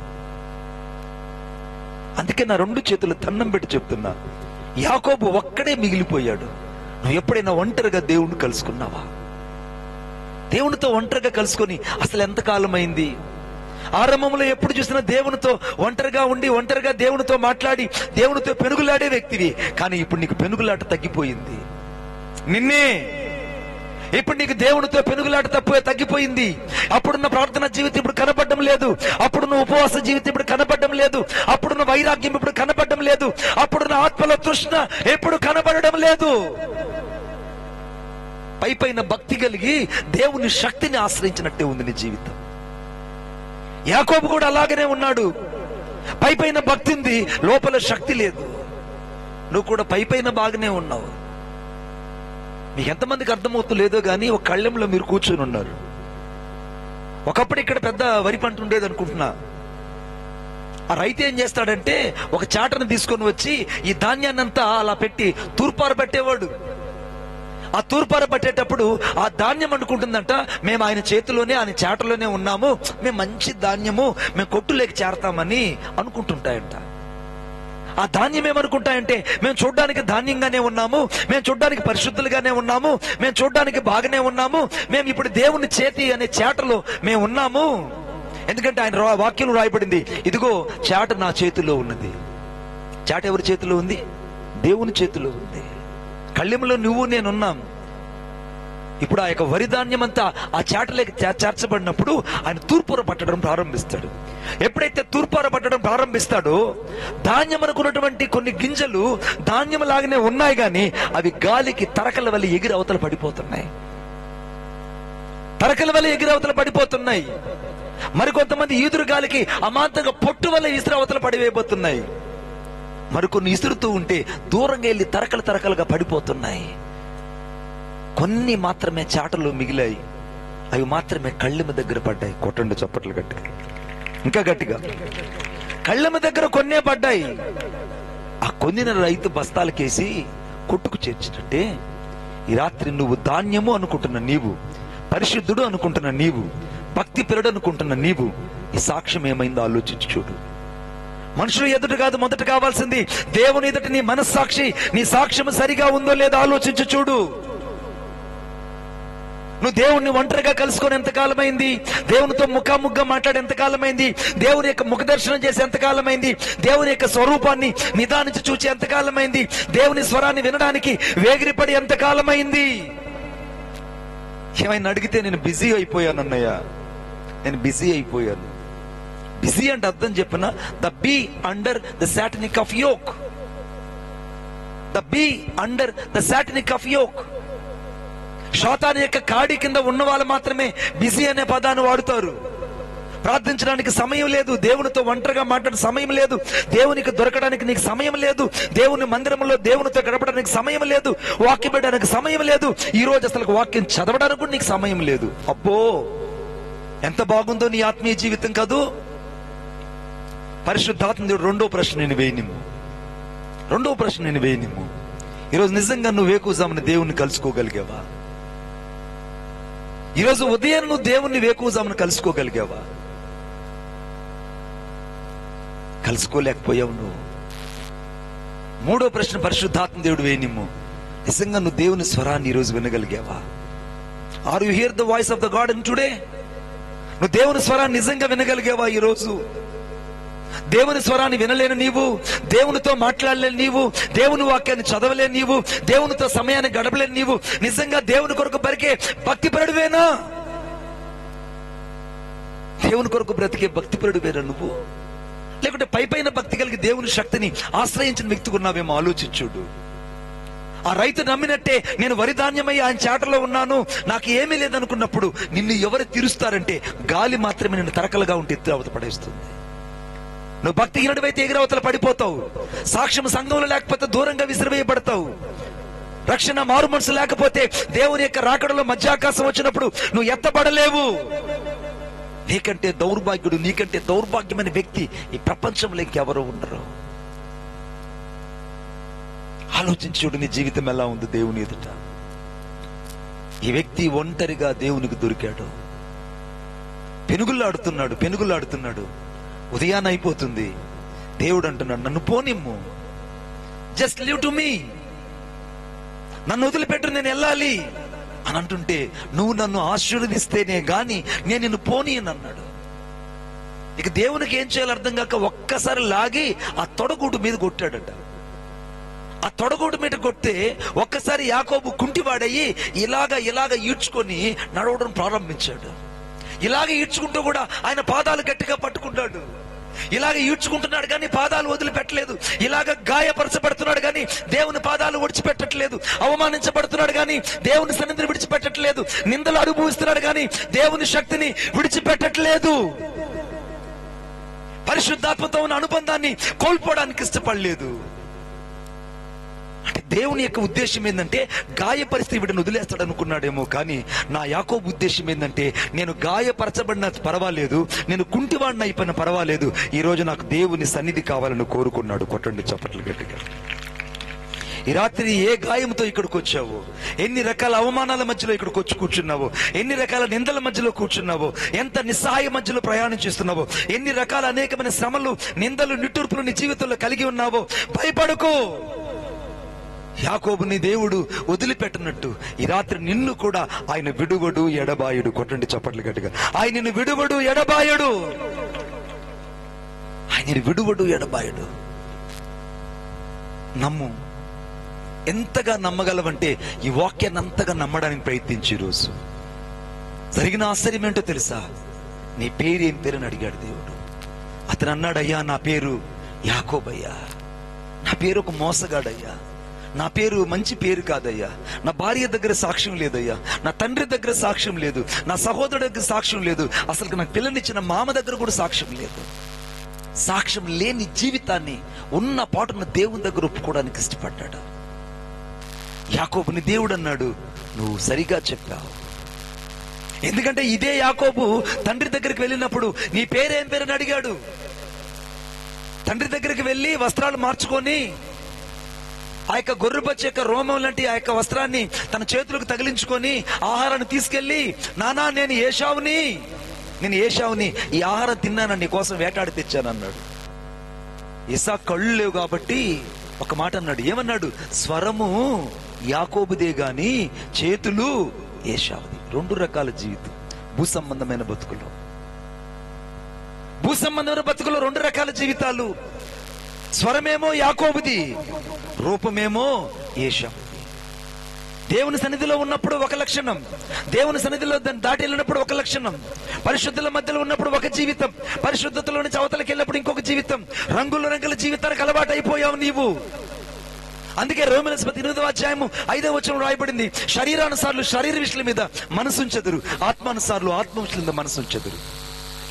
అందుకే నా 2 చేతులు దండం పెట్టి చెప్తున్నా, యాకోబు ఒక్కడే మిగిలిపోయాడు. నువ్వు ఎప్పుడైనా ఒంటరిగా దేవుణ్ణి కలుసుకున్నావా? దేవునితో ఒంటరిగా కలుసుకొని అసలు ఎంతకాలం అయింది? ఆరంభంలో ఎప్పుడు చూసినా దేవునితో ఒంటరిగా ఉండి, ఒంటరిగా దేవునితో మాట్లాడి, దేవునితో పెనుగులాడే వ్యక్తివి. కానీ ఇప్పుడు నీకు పెనుగులాట తగ్గిపోయింది. నిన్నే ఇప్పుడు నీకు దేవునితో పెనుగులాట తగ్గిపోయింది. అప్పుడున్న ప్రార్థన జీవితం ఇప్పుడు కనపడడం లేదు. అప్పుడున్న ఉపవాస జీవితం ఇప్పుడు కనపడడం లేదు. అప్పుడున్న వైరాగ్యం ఇప్పుడు కనపడడం లేదు. అప్పుడున్న ఆత్మల తృష్ణ ఎప్పుడు కనపడడం లేదు. పైపైన భక్తి కలిగి దేవుని శక్తిని ఆశ్రయించినట్టే ఉంది నీ జీవితం. యాకోబు కూడా అలాగనే ఉన్నాడు. పైపైన భక్తి ఉంది, లోపల శక్తి లేదు. నువ్వు కూడా పైపైన బాగానే ఉన్నావు. మీకు ఎంతమందికి అర్థమవుతూ లేదో గానీ ఒక కళ్ళెంలో మీరు కూర్చొని ఉన్నారు. ఒకప్పుడు ఇక్కడ పెద్ద వరి పంట ఉండేది అనుకుంటున్నా. ఆ రైతు ఏం చేస్తాడంటే ఒక చాటను తీసుకొని వచ్చి ఈ ధాన్యాన్ని అంతా అలా పెట్టి తూర్పార పెట్టేవాడు. ఆ తూర్పార పట్టేటప్పుడు ఆ ధాన్యం అనుకుంటుందంట, మేము ఆయన చేతిలోనే ఆయన చాటలోనే ఉన్నాము, మేము మంచి ధాన్యము మేము కొట్టులేకి చేరతామని అనుకుంటుంటాయంట. ఆ ధాన్యం ఏమనుకుంటాయంటే, మేము చూడ్డానికి ధాన్యంగానే ఉన్నాము, మేము చూడ్డానికి పరిశుద్ధులుగానే ఉన్నాము, మేము చూడ్డానికి బాగానే ఉన్నాము, మేము ఇప్పుడు దేవుని చేతి అనే చాటలో మేము ఉన్నాము. ఎందుకంటే ఆయన వాక్యం రాయబడింది, ఇదిగో చాట నా చేతిలో ఉన్నది. చాట ఎవరి చేతిలో ఉంది? దేవుని చేతిలో ఉంది. కళ్ళెంలో నువ్వు నేనున్నాం. ఇప్పుడు ఆ యొక్క వరి ధాన్యం అంతా ఆ చాటలోకి చేర్చబడినప్పుడు ఆయన తూర్పుర పట్టడం ప్రారంభిస్తాడు. ఎప్పుడైతే తూర్పుర పట్టడం ప్రారంభిస్తాడో ధాన్యం అనుకున్నటువంటి కొన్ని గింజలు ధాన్యం లాగానే ఉన్నాయి, గాని అవి గాలికి తరకల వల్ల ఎగిరి అవతల పడిపోతున్నాయి. తరకల వల్ల ఎగిరి అవతల పడిపోతున్నాయి. మరికొంతమంది ఈదురు గాలికి అమాంతంగా పొట్టు వల్ల ఇసురు అవతల పడివేయబోతున్నాయి. మరికొన్ని ఇసురుతూ ఉంటే దూరంగా వెళ్ళి తరకలుగా పడిపోతున్నాయి. కొన్ని మాత్రమే చాటలో మిగిలాయి. అవి మాత్రమే కళ్ళెమ దగ్గర పడ్డాయి. కొట్టండి చప్పట్లు గట్టిగా, ఇంకా గట్టిగా. కళ్ళెమ దగ్గర కొన్నే పడ్డాయి. ఆ కొన్నిన రైతు బస్తాలకేసి కొట్టుకు చేర్చినట్టే ఈ రాత్రి నువ్వు ధాన్యము అనుకుంటున్న నీవు, పరిశుద్ధుడు అనుకుంటున్న నీవు, భక్తి పెరడు అనుకుంటున్న నీవు, ఈ సాక్ష్యం ఏమైందో ఆలోచించి చూడు. మనుషులు ఎదుట కాదు మొదట కావాల్సింది దేవుని ఎదుట నీ మనస్సాక్షి, నీ సాక్ష్యం సరిగా ఉందో లేదో ఆలోచించి చూడు. నువ్వు దేవుణ్ణి ఒంటరిగా కలుసుకొని ఎంతకాలమైంది? దేవునితో ముఖాముఖిగా మాట్లాడి ఎంతకాలమైంది? దేవుని యొక్క ముఖ దర్శనం చేసి ఎంతకాలమైంది? దేవుని యొక్క స్వరూపాన్ని నిదానించి చూచి ఎంతకాలమైంది? దేవుని స్వరాన్ని వినడానికి వేగిరిపడి ఎంతకాలమైంది? ఏమైనా అడిగితే నేను బిజీ అయిపోయాను అన్నయ్య, నేను బిజీ అయిపోయాను. బిజీ అంటే అర్థం చెప్పిన, the be under the satanic of yoke. The be under the satanic of yoke. శాతాను యొక్క కాడి కింద ఉన్న వాళ్ళు మాత్రమే బిజీ అనే పదాన్ని వాడుతారు. ప్రార్థించడానికి సమయం లేదు, దేవునితో ఒంటరిగా మాట్లాడే సమయం లేదు, దేవునికి దొరకడానికి నీకు సమయం లేదు, దేవుని మందిరంలో దేవునితో గడపడానికి సమయం లేదు, వాక్యం పెట్టడానికి సమయం లేదు, ఈ రోజు అసలు వాక్యం చదవడానికి కూడా నీకు సమయం లేదు. అబ్బో ఎంత బాగుందో నీ ఆత్మీయ జీవితం కాదు. పరిశుద్ధాత్మ దేవుడు రెండో ప్రశ్న నేను వేయనిమ్ము. ఈరోజు నిజంగా నువ్వు వేకువజామున దేవుణ్ణి కలుసుకోగలిగావా? ఈరోజు ఉదయం నువ్వు దేవుణ్ణి వేకువజామున కలుసుకోగలిగావా? కలుసుకోలేకపోయావు నువ్వు. మూడో ప్రశ్న పరిశుద్ధాత్మ దేవుడు వేయనిమ్ము. నిజంగా నువ్వు దేవుని స్వరాన్ని ఈరోజు వినగలిగావా? Are you hear the voice of the God in today? నువ్వు దేవుని స్వరాన్ని నిజంగా వినగలిగావా ఈరోజు? దేవుని స్వరాన్ని వినలేని నీవు, దేవునితో మాట్లాడలేని నీవు, దేవుని వాక్యాన్ని చదవలేని నీవు, దేవునితో సమయాన్ని గడపలేని నీవు నిజంగా దేవుని కొరకు బ్రతికే భక్తిపరుడువేనా? దేవుని కొరకు బ్రతికే భక్తిపరుడువేనా నువ్వు? లేకుంటే పైపైన భక్తి కలిగి దేవుని శక్తిని ఆశ్రయించిన వ్యక్తిగా ఉన్నావేమో ఆలోచించుడు. ఆ రైతు నమ్మినట్టే నేను వరి ధాన్యమై ఆయన చాటలో ఉన్నాను, నాకు ఏమీ లేదనుకున్నప్పుడు నిన్ను ఎవరు తీరుస్తారంటే గాలి మాత్రమే నిన్ను తరకలుగా ఉంటే ఎత్తి అవతల పడేస్తుంది. నువ్వు భక్తిహీనుడివైతే ఎగిరవతల పడిపోతావు. సాక్ష్యం సంఘంలో లేకపోతే దూరంగా విసిరివేయబడతావు. రక్షణ మారు మనసు లేకపోతే దేవుని యొక్క రాకడలో మధ్యాకాశం వచ్చినప్పుడు నువ్వు ఎత్తబడలేవు. నీకంటే దౌర్భాగ్యుడు, నీకంటే దౌర్భాగ్యమైన వ్యక్తి ఈ ప్రపంచంలో ఇంకెవరో ఉండరు. ఆలోచించుడు నీ జీవితం ఎలా ఉంది దేవుని ఎదుట. ఈ వ్యక్తి ఒంటరిగా దేవునికి దొరికాడు. పెనుగులాడుతున్నాడు. ఉదయాన్ని అయిపోతుంది. దేవుడు అంటున్నాడు, నన్ను పోనిమ్ము, జస్ట్ లివ్ టు మీ, నన్ను వదిలిపెట్టు, నేను వెళ్ళాలి అని అంటుంటే, నువ్వు నన్ను ఆశీర్వదిస్తేనే గాని నేను నిన్ను పోనీయను అన్నాడు. ఇక దేవునికి ఏం చేయాలో అర్థం కాక ఒక్కసారి లాగి ఆ తొడగూటు మీద కొట్టాడట. ఆ తొడగోడు మీద కొడితే ఒక్కసారి యాకోబు కుంటివాడయ్యి ఇలాగ ఈడ్చుకొని నడవడం ప్రారంభించాడు. ఇలాగ ఈడ్చుకుంటూ కూడా ఆయన పాదాలు గట్టిగా పట్టుకున్నాడు. ఇలాగ ఈడ్చుకుంటున్నాడు కానీ పాదాలు వదిలిపెట్టలేదు. ఇలాగ గాయపరచబడుతున్నాడు కానీ దేవుని పాదాలు విడిచిపెట్టట్లేదు. అవమానించబడుతున్నాడు కానీ దేవుని సన్నిధిని విడిచిపెట్టట్లేదు. నిందలు అనుభవిస్తున్నాడు కానీ దేవుని శక్తిని విడిచిపెట్టట్లేదు. పరిశుద్ధాత్మతో ఉన్న అనుబంధాన్ని కోల్పోవడానికి ఇష్టపడలేదు. అంటే దేవుని యొక్క ఉద్దేశం ఏంటంటే గాయపరిస్తే వీడిని వదిలేస్తాడు అనుకున్నాడేమో, కానీ నా యాకోబు ఉద్దేశం ఏంటంటే నేను గాయపరచబడిన పర్వాలేదు, నేను కుంటివాడిని అయిపోయిన పర్వాలేదు, ఈ రోజు నాకు దేవుని సన్నిధి కావాలని కోరుకున్నాడు. కొట్టండి చప్పట్లు గట్టిగా. ఈ రాత్రి ఏ గాయంతో ఇక్కడికి వచ్చావు, ఎన్ని రకాల అవమానాల మధ్యలో ఇక్కడికి వచ్చి కూర్చున్నావు, ఎన్ని రకాల నిందల మధ్యలో కూర్చున్నావు, ఎంత నిస్సహాయ మధ్యలో ప్రయాణం చేస్తున్నావు, ఎన్ని రకాల అనేకమైన శ్రమలు, నిందలు, నిట్టూర్పులు నీ జీవితంలో కలిగి ఉన్నావో, భయపడకు. యాకోబుని దేవుడు వదిలిపెట్టినట్టు ఈ రాత్రి నిన్ను కూడా ఆయన విడువడు ఎడబాయుడు. కొట్టండి చప్పట్లు గట్టిగా. ఆయన నిన్ను విడువడు ఎడబాయుడు. ఆయన విడువడు ఎడబాయుడు. నమ్ము. ఎంతగా నమ్మగలవంటే ఈ వాక్యాన్ని అంతగా నమ్మడానికి ప్రయత్నించి ఈరోజు జరిగిన ఆశ్చర్యం ఏంటో తెలుసా? నీ పేరు ఏం పేరుని అడిగాడు దేవుడు. అతను అన్నాడు, అయ్యా నా పేరు యాకోబయ్యా, నా పేరు ఒక మోసగాడయ్యా, నా పేరు మంచి పేరు కాదయ్యా, నా భార్య దగ్గర సాక్ష్యం లేదయ్యా, నా తండ్రి దగ్గర సాక్ష్యం లేదు, నా సహోదరుడి దగ్గర సాక్ష్యం లేదు, అసలు నాకు పిల్లనిచ్చిన మామ దగ్గర కూడా సాక్ష్యం లేదు. సాక్ష్యం లేని జీవితాన్ని ఉన్న పాటున్న దేవుని దగ్గర ఒప్పుకోవడానికి ఇష్టపడ్డాడు. యాకోబుని దేవుడు అన్నాడు, నువ్వు సరిగా చెప్పావు. ఎందుకంటే ఇదే యాకోబు తండ్రి దగ్గరికి వెళ్ళినప్పుడు నీ పేరేం పేరని అడిగాడు. తండ్రి దగ్గరికి వెళ్ళి వస్త్రాలు మార్చుకొని ఆ యొక్క గొర్రెపచ్చి యొక్క రోమం లాంటి ఆ యొక్క వస్త్రాన్ని తన చేతులకు తగిలించుకొని ఆహారాన్ని తీసుకెళ్లి, నానా నేను ఏశావుని ఈ ఆహారం తిన్నాను, నీ కోసం వేటాడి తెచ్చాను అన్నాడు. ఇసాకు కళ్ళు లేవు కాబట్టి ఒక మాట అన్నాడు. ఏమన్నాడు? స్వరము యాకోబుదే గాని చేతులు ఏశావుది. రెండు రకాల జీవితం. భూ సంబంధమైన బతుకులో రెండు రకాల జీవితాలు. స్వరమేమో యాకోబుది, రూపమేమో ఏశావుది. దేవుని సన్నిధిలో ఉన్నప్పుడు ఒక లక్షణం, దేవుని సన్నిధిలో దాటి వెళ్ళినప్పుడు ఒక లక్షణం, పరిశుద్ధుల మధ్యలో ఉన్నప్పుడు ఒక జీవితం, పరిశుద్ధతలో నుంచి అవతలకి వెళ్ళినప్పుడు ఇంకొక జీవితం. రంగుల జీవితానికి అలవాటు అయిపోయావు నీవు. అందుకే రోమన్స్ 8వ అధ్యాయము 5వ వచనం రాయబడింది, శరీరానుసారులు శరీర విషయాల మీద మనసు ఉంచెదరు, ఆత్మానుసారులు ఆత్మ విషయాల మీద మనసు ఉంచెదరు.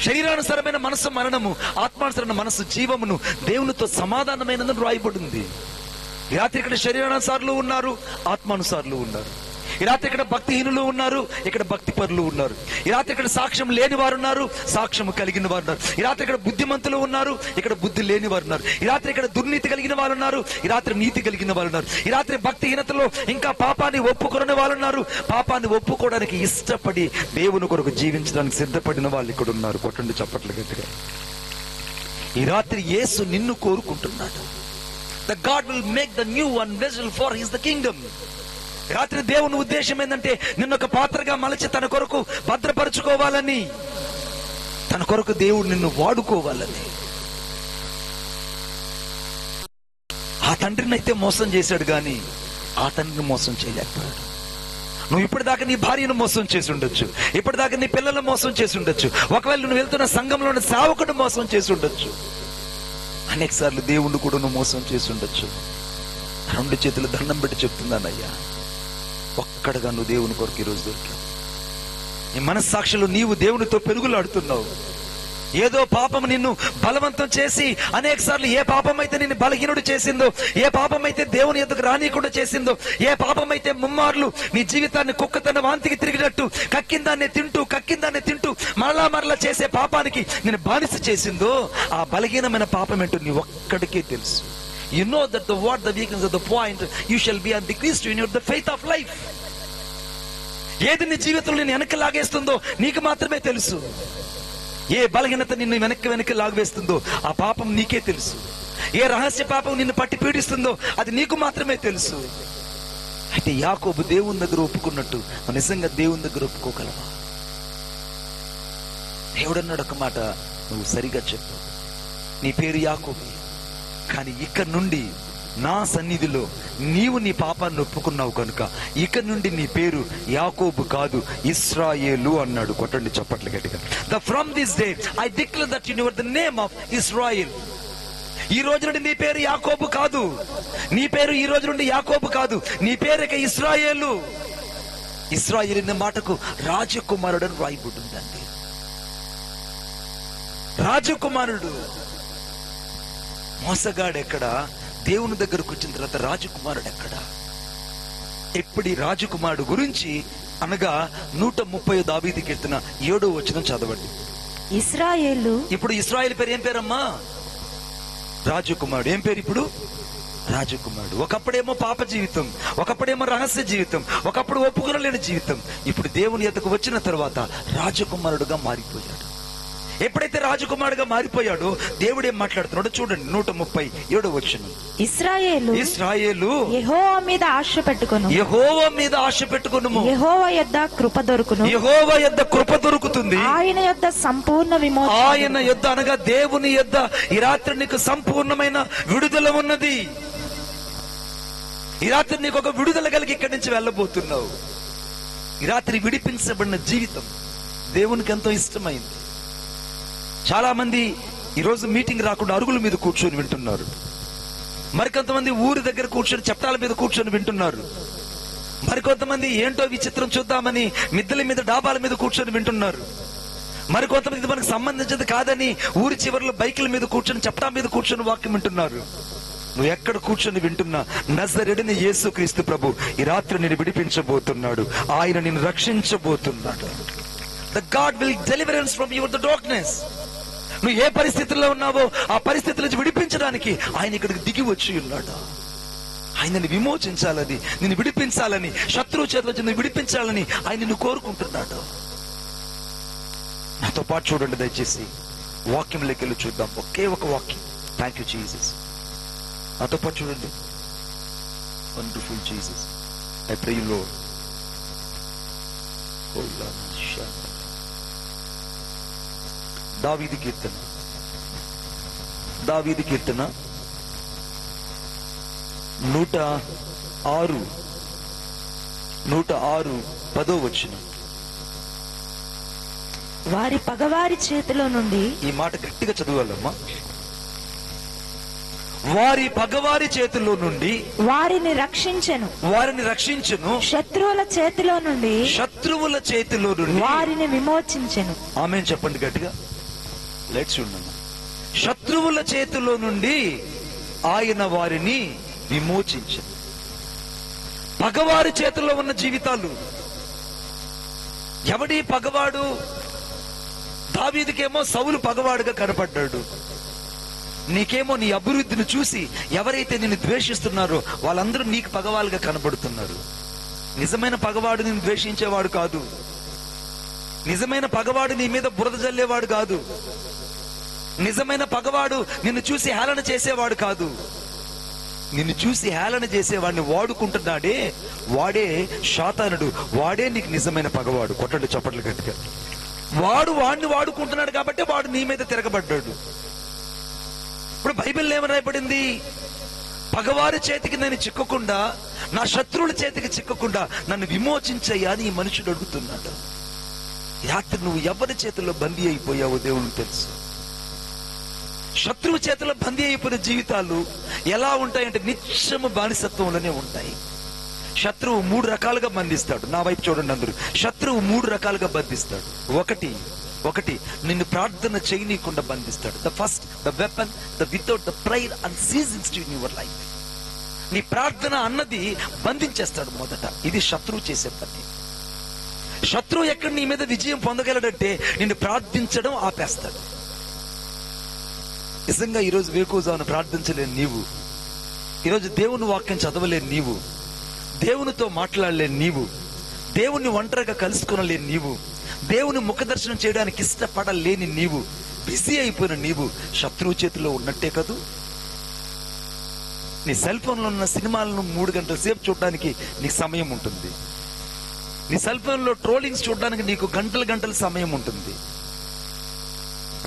శరీరానుసారమైన మనసు మరణము, ఆత్మానుసారమైన మనసు జీవమును, దేవునితో సమాధానమైనదని రాయబడింది. ఈ రాత్రి ఇక్కడ శరీరానుసారులు ఉన్నారు, ఆత్మానుసారులు ఉన్నారు. ఈ రాత్రి ఇక్కడ భక్తిహీనులు ఉన్నారు, ఇక్కడ భక్తి పరులు ఉన్నారు. ఈ రాత్రి ఇక్కడ సాక్ష్యం లేని వారు ఉన్నారు, సాక్ష్యం కలిగిన వారు ఉన్నారు. ఈ రాత్రి ఇక్కడ బుద్ధిమంతులు ఉన్నారు, ఇక్కడ బుద్ధి లేని వారు ఉన్నారు. ఈ రాత్రి ఇక్కడ దుర్నీతి కలిగిన వారు ఉన్నారు, ఈ రాత్రి నీతి కలిగిన వారు ఉన్నారు. ఈ రాత్రి భక్తిహీనతలో ఇంకా పాపాన్ని ఒప్పుకొనని వాళ్ళు ఉన్నారు, పాపాన్ని ఒప్పుకోవడానికి ఇష్టపడి దేవుని కొరకు జీవించడానికి సిద్ధపడిన వాళ్ళు ఇక్కడ ఉన్నారు. కొట్టండి చప్పట్లు గట్టిగా. ఈ రాత్రి యేసు నిన్ను కోరుకుంటున్నాడు. The God will make the new one vessel for his the kingdom. రాత్రి దేవుని ఉద్దేశం ఏంటంటే నిన్ను ఒక పాత్రగా మలచి తన కొరకు భద్రపరుచుకోవాలని, తన కొరకు దేవుడు నిన్ను వాడుకోవాలని. ఆ తండ్రిని అయితే మోసం చేశాడు కానీ ఆ తండ్రిని మోసం చేయలేకపోయాడు. నువ్వు ఇప్పటిదాకా నీ భార్యను మోసం చేసి ఉండొచ్చు, ఇప్పటిదాకా నీ పిల్లలను మోసం చేసి ఉండొచ్చు, ఒకవేళ నువ్వు వెళ్తున్న సంఘంలోని సేవకుడు మోసం చేసి ఉండొచ్చు, అనేక సార్లు దేవుణ్ణి కూడా నువ్వు మోసం చేసి ఉండొచ్చు. రెండు చేతులు దండం పెట్టి చెప్తున్నానయ్యా, ఒక్కడగా నువ్వు దేవుని కొరకు ఈరోజు దొరికావు. నీ మనస్సాక్షిలో నీవు దేవునితో పెరుగులాడుతున్నావు. ఏదో పాపం నిన్ను బలవంతం చేసి అనేక సార్లు, ఏ పాపం అయితే నిన్ను బలహీనుడు చేసిందో, ఏ పాపం అయితే దేవుని ఎదుగు రానీయకుండా చేసిందో, ఏ పాపం అయితే ముమ్మార్లు నీ జీవితాన్ని కుక్క తన వాంతికి తిరిగినట్టు కక్కిందాన్ని తింటూ మరలా చేసే పాపానికి నేను బానిస చేసిందో, ఆ బలహీనమైన పాపం ఏంటో నీ ఒక్కడికే తెలుసు. You know that what the weakness of the point you shall be and decrease to in your the faith of life. ఏది నీ జీవితంలో నేను వెనక్కి లాగేస్తుందో నీకు మాత్రమే తెలుసు. ఏ బలహీనత నిన్ను వెనక్కి లాగవేస్తుందో ఆ పాపం నీకే తెలుసు. ఏ రహస్య పాపం నిన్ను పట్టి పీడిస్తుందో అది నీకు మాత్రమే తెలుసు. అయితే యాకోబు దేవుని దగ్గర ఒప్పుకున్నట్టు నిజంగా దేవుని దగ్గర ఒప్పుకోగలవా? దేవుడు అన్నాడు ఒక మాట, నువ్వు సరిగా చెప్పు, నీ పేరు యాకోబు, కానీ ఇక్కడ నుండి నా సన్నిధిలో నీవు నీ పాపాన్ని ఒప్పుకున్నావు కనుక ఇక నుండి నీ పేరు యాకోబు కాదు, ఇశ్రాయేలు అన్నాడు. కొట్టండి చప్పట్లు గట్టిగా. From this day I declare that you are the name of Israel. ఈ రోజు నుండి నీ పేరు యాకోబు కాదు, నీ పేరు ఈ రోజు నుండి యాకోబు కాదు, నీ పేరు ఇక ఇశ్రాయేలు. ఇశ్రాయేలు అనే మాటకు రాజకుమారుడు అని రాయబడిందండి. రాజకుమారుడు. మోసగాడు ఎక్కడ? దేవుని దగ్గరకు వచ్చిన తర్వాత రాజకుమారుడు ఎక్కడ? ఇప్పుడు ఈ రాజకుమారుడు గురించి అనగా 130 దావీదు కీర్తన 7వ వచనం చదవండి. ఇశ్రాయేలు. ఇప్పుడు ఇశ్రాయేలు పేరు ఏం పేరమ్మా? రాజకుమారుడు. ఏం పేరు ఇప్పుడు? రాజకుమారుడు. ఒకప్పుడేమో పాప జీవితం, ఒకప్పుడేమో రహస్య జీవితం, ఒకప్పుడు ఒప్పుకొనలేని జీవితం. ఇప్పుడు దేవుని యొద్దకు వచ్చిన తర్వాత రాజకుమారుడుగా మారిపోయాడు. ఎప్పుడైతే రాజకుమారుడుగా మారిపోయాడో దేవుడు ఏం మాట్లాడుతున్నాడో చూడండి. 137వ వచనం. ఇశ్రాయేలు యెహోవా మీద ఆశ పెట్టుకొను, యెహోవా మీద ఆశ పెట్టుకొనుము, యెహోవా యొద్ద కృప దొరుకును, యెహోవా యొద్ద కృప దొరుకుతుంది, ఆయన యొద్ద సంపూర్ణ విమోచన. ఆయన యొద్ద అనగా దేవుని యొద్ద ఈ రాత్రి నీకు సంపూర్ణమైన విడుదల ఉన్నది. ఈ రాత్రి నీకు ఒక విడుదల కలిగి ఇక్కడి నుంచి వెళ్ళబోతున్నావు. ఈ రాత్రి విడిపించబడిన జీవితం దేవునికి ఎంతో ఇష్టమైంది. చాలా మంది ఈరోజు మీటింగ్ రాకుండా అరుగుల మీద కూర్చొని వింటున్నారు. మరికొంతమంది ఊరి దగ్గర కూర్చొని చప్టాల మీద కూర్చొని వింటున్నారు. మరికొంతమంది ఏంటో విచిత్రం చూద్దామని మిద్దెల మీద డాబాల మీద కూర్చొని వింటున్నారు. మరికొంతమంది మనకు సంబంధించింది కాదని ఊరి చివరిలో బైకుల మీద కూర్చొని చప్టా మీద కూర్చొని వాక్యం వింటున్నారు. నువ్వు ఎక్కడ కూర్చొని వింటున్నా నజరేయుడైన యేసుక్రీస్తు ప్రభు ఈ రాత్రి నిన్ను విడిపించబోతున్నాడు. ఆయన నిన్ను రక్షించబోతున్నాడు. The God will deliverance from you the darkness. నువ్వు ఏ పరిస్థితుల్లో ఉన్నావో ఆ పరిస్థితుల నుంచి విడిపించడానికి ఆయన ఇక్కడికి దిగి వచ్చి ఉన్నాడు. ఆయనని విమోచించాలని, నిన్ను విడిపించాలని, శత్రువు చేతుల నుంచి నిన్ను విడిపించాలని ఆయన నిన్ను కోరుకుంటున్నాడు. నాతో పాటు చూడండి దయచేసి. వాక్యంలోకి వెళ్ళి చూద్దాం. ఒకే ఒక వాక్యం. Thank you Jesus. నాతో పాటు చూడండి. Wonderful Jesus. I pray you lord. దావీదు కీర్తన 106 10వ వచనం. వారి పగవారి చేతిలో నుండి. ఈ మాట గట్టిగా చదవాలమ్మా. వారి పగవారి చేతిలో నుండి వారిని రక్షించెను, శత్రువుల చేతిలో నుండి వారిని విమోచించెను. ఆమేన్ చెప్పండి గట్టిగా. లెట్స్ చూడండి. శత్రువుల చేతిలో నుండి ఆయన వారిని విమోచించెను. పగవారి చేతిలో ఉన్న జీవితాలు. ఎవడి పగవాడు? దావీదుకేమో సౌలు పగవాడుగా కనపడ్డాడు. నీకేమో నీ అభివృద్ధిని చూసి ఎవరైతే నిన్ను ద్వేషిస్తున్నారో వాళ్ళందరూ నీకు పగవాళ్ళుగా కనబడుతున్నారు. నిజమైన పగవాడు నిన్ను ద్వేషించేవాడు కాదు. నిజమైన పగవాడు నీ మీద బురద జల్లేవాడు కాదు. నిజమైన పగవాడు నిన్ను చూసి హేళన చేసేవాడు కాదు. నిన్ను చూసి హేళన చేసేవాడిని వాడుకుంటున్నాడే, వాడే శాతానుడు. వాడే నీకు నిజమైన పగవాడు. కొట్టండి చప్పట్లు గట్టిగా. వాడిని వాడుకుంటున్నాడు కాబట్టి వాడు నీ మీద తిరగబడ్డాడు. ఇప్పుడు బైబిల్ ఏమని రాయబడింది? పగవారి చేతికి నేను చిక్కకుండా, నా శత్రువుల చేతికి చిక్కకుండా నన్ను విమోచించయ్యా అని ఈ మనుషుడు అడుగుతున్నాడు. రాత్రి నువ్వు ఎవరి చేతిలో బందీ అయిపోయావో దేవునికి తెలుసు. శత్రువు చేతిలో బందీ అయిపోయిన జీవితాలు ఎలా ఉంటాయంటే నిత్యము బానిసత్వంలోనే ఉంటాయి. శత్రువు 3 రకాలుగా బంధిస్తాడు. నా వైపు చూడండి అందరూ. శత్రువు 3 రకాలుగా బంధిస్తాడు. ఒకటి నిన్ను ప్రార్థన చేయనీయకుండా బంధిస్తాడు. The first, the weapon, the without the prayer and seasons to your life. నీ ప్రార్థన అన్నది బంధించేస్తాడు మొదట. ఇది శత్రువు చేసే పని. శత్రువు ఎక్కడ నీ మీద విజయం పొందగలడంటే నిన్ను ప్రార్థించడం ఆపేస్తాడు. నిజంగా ఈరోజు వేకువజామున ప్రార్థించలేని నీవు, ఈరోజు దేవుని వాక్యం చదవలేని నీవు, దేవునితో మాట్లాడలేని నీవు, దేవుని ఒంటరిగా కలుసుకొనలేని నీవు, దేవుని ముఖదర్శనం చేయడానికి ఇష్టపడలేని నీవు, బిజీ అయిపోయిన నీవు శత్రువు చేతిలో ఉన్నట్టే కదూ. నీ సెల్ ఫోన్ లో ఉన్న సినిమాలను 3 గంటల సేపు చూడడానికి నీకు సమయం ఉంటుంది. నీ సెల్ ఫోన్ లో ట్రోలింగ్స్ చూడడానికి నీకు గంటల సమయం ఉంటుంది.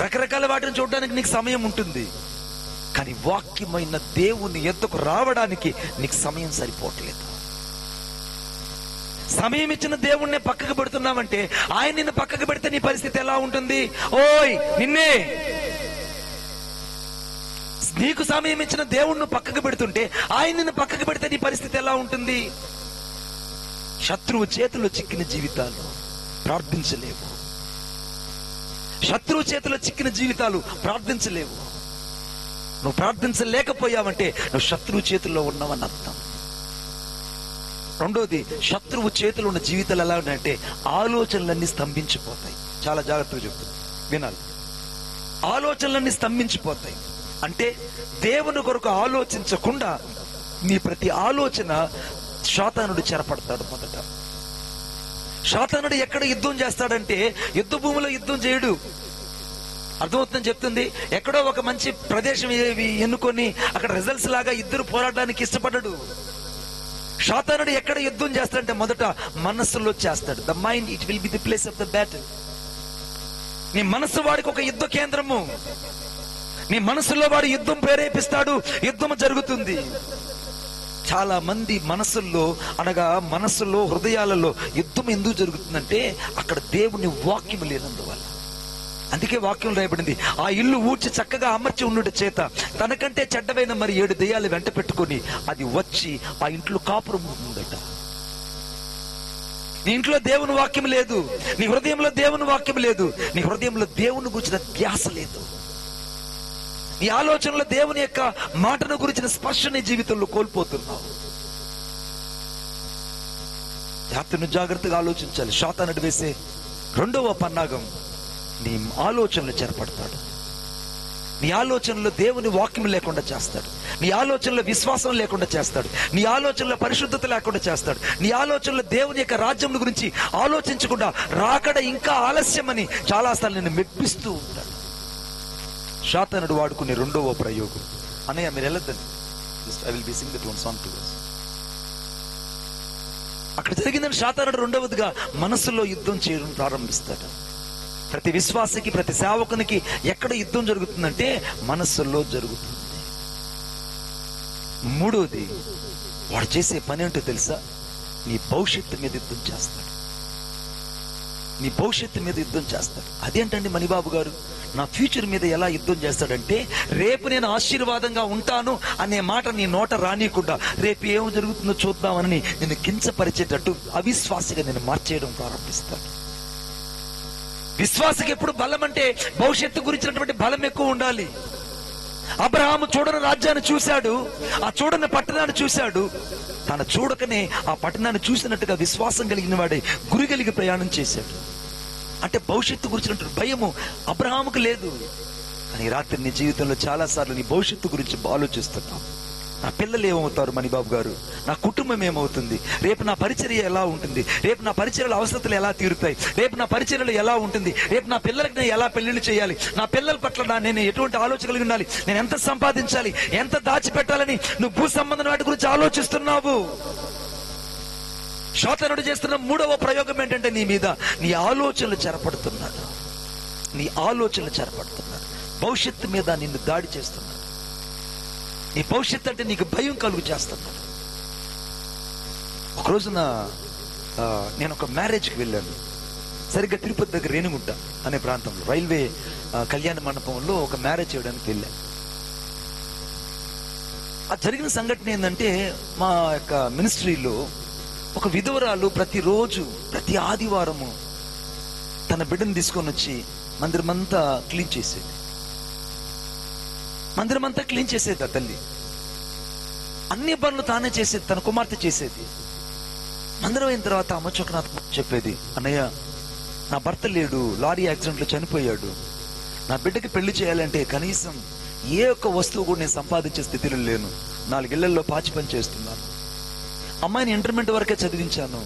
రకరకాల వాటిని చూడడానికి నీకు సమయం ఉంటుంది. కానీ వాక్యమైన దేవుని ఎద్దకు రావడానికి నీకు సమయం సరిపోవట్లేదు. సమయం ఇచ్చిన దేవుణ్ణి పక్కకు పెడుతున్నావంటే, ఆయన నిన్ను పక్కకు పెడితే నీ పరిస్థితి ఎలా ఉంటుంది? ఓయ్ నిన్నే, నీకు సమయం ఇచ్చిన దేవుణ్ణి పక్కకు పెడుతుంటే ఆయన నిన్ను పక్కకు పెడితే నీ పరిస్థితి ఎలా ఉంటుంది? శత్రువు చేతిలో చిక్కిన జీవితాలు ప్రార్థించలేవు. శత్రువు చేతిలో చిక్కిన జీవితాలు ప్రార్థించలేవు. నువ్వు ప్రార్థించలేకపోయావంటే నువ్వు శత్రువు చేతుల్లో ఉన్నావని అర్థం. రెండోది, శత్రువు చేతిలో ఉన్న జీవితాలు ఎలా ఉన్నాయంటే ఆలోచనలన్నీ స్తంభించిపోతాయి. చాలా జాగ్రత్తగా చెప్తుంది, వినాలి. ఆలోచనలన్నీ స్తంభించిపోతాయి అంటే దేవుని కొరకు ఆలోచించకుండా నీ ప్రతి ఆలోచన శాతానుడు చెరపడతాడు. మొదట శాతానుడు ఎక్కడ యుద్ధం చేస్తాడంటే యుద్ధ భూమిలో యుద్ధం చేయడు. అర్థమవుతుందని చెప్తుంది. ఎక్కడో ఒక మంచి ప్రదేశం ఎన్నుకొని అక్కడ రిజల్ట్స్ లాగా ఇద్దరు పోరాడడానికి ఇష్టపడడు. శాతానుడు ఎక్కడ యుద్ధం చేస్తాడంటే మొదట మనస్సులో చేస్తాడు. The mind, it will be the place of the battle. నీ మనస్సు వాడికి ఒక యుద్ధ కేంద్రము. నీ మనసులో వాడు యుద్ధం ప్రేరేపిస్తాడు, యుద్ధం జరుగుతుంది. చాలా మంది మనసుల్లో అనగా మనసులో హృదయాలలో యుద్ధం ఎందుకు జరుగుతుందంటే అక్కడ దేవుని వాక్యం లేనందువల్ల. అందుకే వాక్యం రాయబడింది, ఆ ఇల్లు ఊడ్చి చక్కగా అమర్చి ఉండుట చేత తనకంటే చెడ్డవైన మరి 7 దెయ్యాలు వెంట పెట్టుకొని అది వచ్చి ఆ ఇంట్లో కాపురం ఉందట. నీ ఇంట్లో దేవుని వాక్యం లేదు, నీ హృదయంలో దేవుని వాక్యం లేదు, నీ హృదయంలో దేవుని గురించిన ధ్యాస లేదు, నీ ఆలోచనలో దేవుని యొక్క మాటను గురించిన స్పర్శ నీ జీవితంలో కోల్పోతున్నావు. జాగ్రత్తగా ఆలోచించాలి. శాతానుడు వేసే రెండవ పన్నాగం, నీ ఆలోచనలు చెరపడతాడు. నీ ఆలోచనలో దేవుని వాక్యం లేకుండా చేస్తాడు. నీ ఆలోచనలో విశ్వాసం లేకుండా చేస్తాడు. నీ ఆలోచనలో పరిశుద్ధత లేకుండా చేస్తాడు. నీ ఆలోచనలో దేవుని యొక్క రాజ్యం గురించి ఆలోచించకుండా రాకడ ఇంకా ఆలస్యమని చాలాసార్లు నిన్ను మెప్పిస్తూ ఉంటాడు. శాతానుడు వాడుకునే రెండవ ప్రయోగం, అన్నయ్య మీరు వెళ్ళొద్దండి, I will be sing that one song to us. అక్కడ జరిగిందని శాతానుడు రెండవదిగా మనసులో యుద్ధం చేయడం ప్రారంభిస్తాడు. ప్రతి విశ్వాసికి, ప్రతి సేవకునికి ఎక్కడ యుద్ధం జరుగుతుందంటే మనస్సులో జరుగుతుంది. మూడోది, వాడు చేసే పని ఏంటో తెలుసా? నీ భవిష్యత్తు మీద యుద్ధం చేస్తాడు. నీ భవిష్యత్తు మీద యుద్ధం చేస్తాడు. అదేంటండి మణిబాబు గారు, నా ఫ్యూచర్ మీద ఎలా యుద్ధం చేస్తాడంటే రేపు నేను ఆశీర్వాదంగా ఉంటాను అనే మాట నీ నోట రానియకుండా రేపు ఏం జరుగుతుందో చూద్దామని నిన్ను కించపరిచేటట్టు అవిశ్వాసిగా నేను మార్చేయడం ప్రారంభిస్తాడు. విశ్వాసకి ఎప్పుడు బలం అంటే భవిష్యత్తు గురించినటువంటి బలం ఎక్కువ ఉండాలి. అబ్రహాము చూడని రాజ్యాన్ని చూశాడు, ఆ చూడని పట్టణాన్ని చూశాడు. తన చూడకనే ఆ పట్టణాన్ని చూసినట్టుగా విశ్వాసం కలిగిన వాడే గురి కలిగి ప్రయాణం చేశాడు. అంటే భవిష్యత్తు గురించినటువంటి భయము అబ్రహాముకు లేదు. కానీ రాత్రి నీ జీవితంలో చాలా సార్లు నీ భవిష్యత్తు గురించి ఆలోచిస్తున్నావు. నా పిల్లలు ఏమవుతారు మణిబాబు గారు, నా కుటుంబం ఏమవుతుంది, రేపు నా పరిచర్య ఎలా ఉంటుంది, రేపు నా పరిచర్యల అవసరతలు ఎలా తీరుతాయి, రేపు నా పరిచర్యలు ఎలా ఉంటుంది, రేపు నా పిల్లలకి నేను ఎలా పెళ్లిళ్ళు చేయాలి, నా పిల్లల పట్ల నేను ఎటువంటి ఆలోచన కలిగి ఉండాలి, నేను ఎంత సంపాదించాలి, ఎంత దాచిపెట్టాలని నువ్వు భూ సంబంధం వాటి గురించి ఆలోచిస్తున్నావు. శాతానుడు చేస్తున్న మూడవ ప్రయోగం ఏంటంటే నీ మీద నీ ఆలోచనలు చెరపడుతున్నాడు. నీ ఆలోచనలు చెరపడుతున్నాడు. భవిష్యత్తు మీద నిన్ను దాడి చేస్తున్నాడు. నీ భవిష్యత్తు అంటే నీకు భయం కలుగు చేస్తున్నాడు. ఒక రోజున నేను ఒక మ్యారేజ్కి వెళ్ళాను. సరిగ్గా తిరుపతి దగ్గర రేణిగుంట అనే ప్రాంతంలో రైల్వే కళ్యాణ మండపంలో ఒక మ్యారేజ్ చేయడానికి వెళ్ళాను. ఆ జరిగిన సంఘటన ఏంటంటే మా యొక్క మినిస్ట్రీలో ఒక విధవరాలు ప్రతిరోజు ప్రతి ఆదివారము తన బిడ్డను తీసుకొని వచ్చి మందిరమంతా క్లీన్ చేసేది. మందిరమంతా క్లీన్ చేసేది ఆ తల్లి. అన్ని పనులు తానే చేసేది, తన కుమార్తె చేసేది. మందిరం అయిన తర్వాత అమ్మ చొక్కనాథ్ చెప్పేది, అన్నయ్య నా భర్త లేడు, లారీ యాక్సిడెంట్లో చనిపోయాడు, నా బిడ్డకి పెళ్లి చేయాలంటే కనీసం ఏ ఒక్క వస్తువు కూడా నేను సంపాదించే స్థితిలో లేను, 4 ఇళ్లలో పాచి పని చేస్తున్నాను, అమ్మాయిని ఇంటర్మీడియట్ వరకే చదివించాను,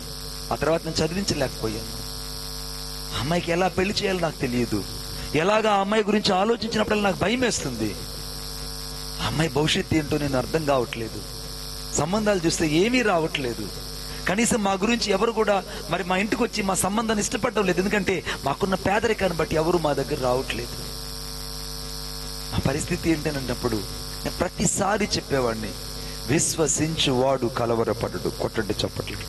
ఆ తర్వాత నేను చదివించలేకపోయాను, అమ్మాయికి ఎలా పెళ్లి చేయాలో నాకు తెలియదు, ఎలాగా ఆ అమ్మాయి గురించి ఆలోచించినప్పుడు నాకు భయం వేస్తుంది, ఆ అమ్మాయి భవిష్యత్తు ఏంటో నేను అర్థం కావట్లేదు, సంబంధాలు చూస్తే ఏమీ రావట్లేదు, కనీసం మా గురించి ఎవరు కూడా మరి మా ఇంటికి వచ్చి మా సంబంధాన్ని ఇష్టపడడం లేదు, ఎందుకంటే మాకున్న పేదరికాన్ని బట్టి ఎవరు మా దగ్గర రావట్లేదు, మా పరిస్థితి ఏంటన్నప్పుడు నేను ప్రతిసారి చెప్పేవాడిని, విశ్వసించువాడు కలవరపడడు. కొట్టండి చప్పట్లు.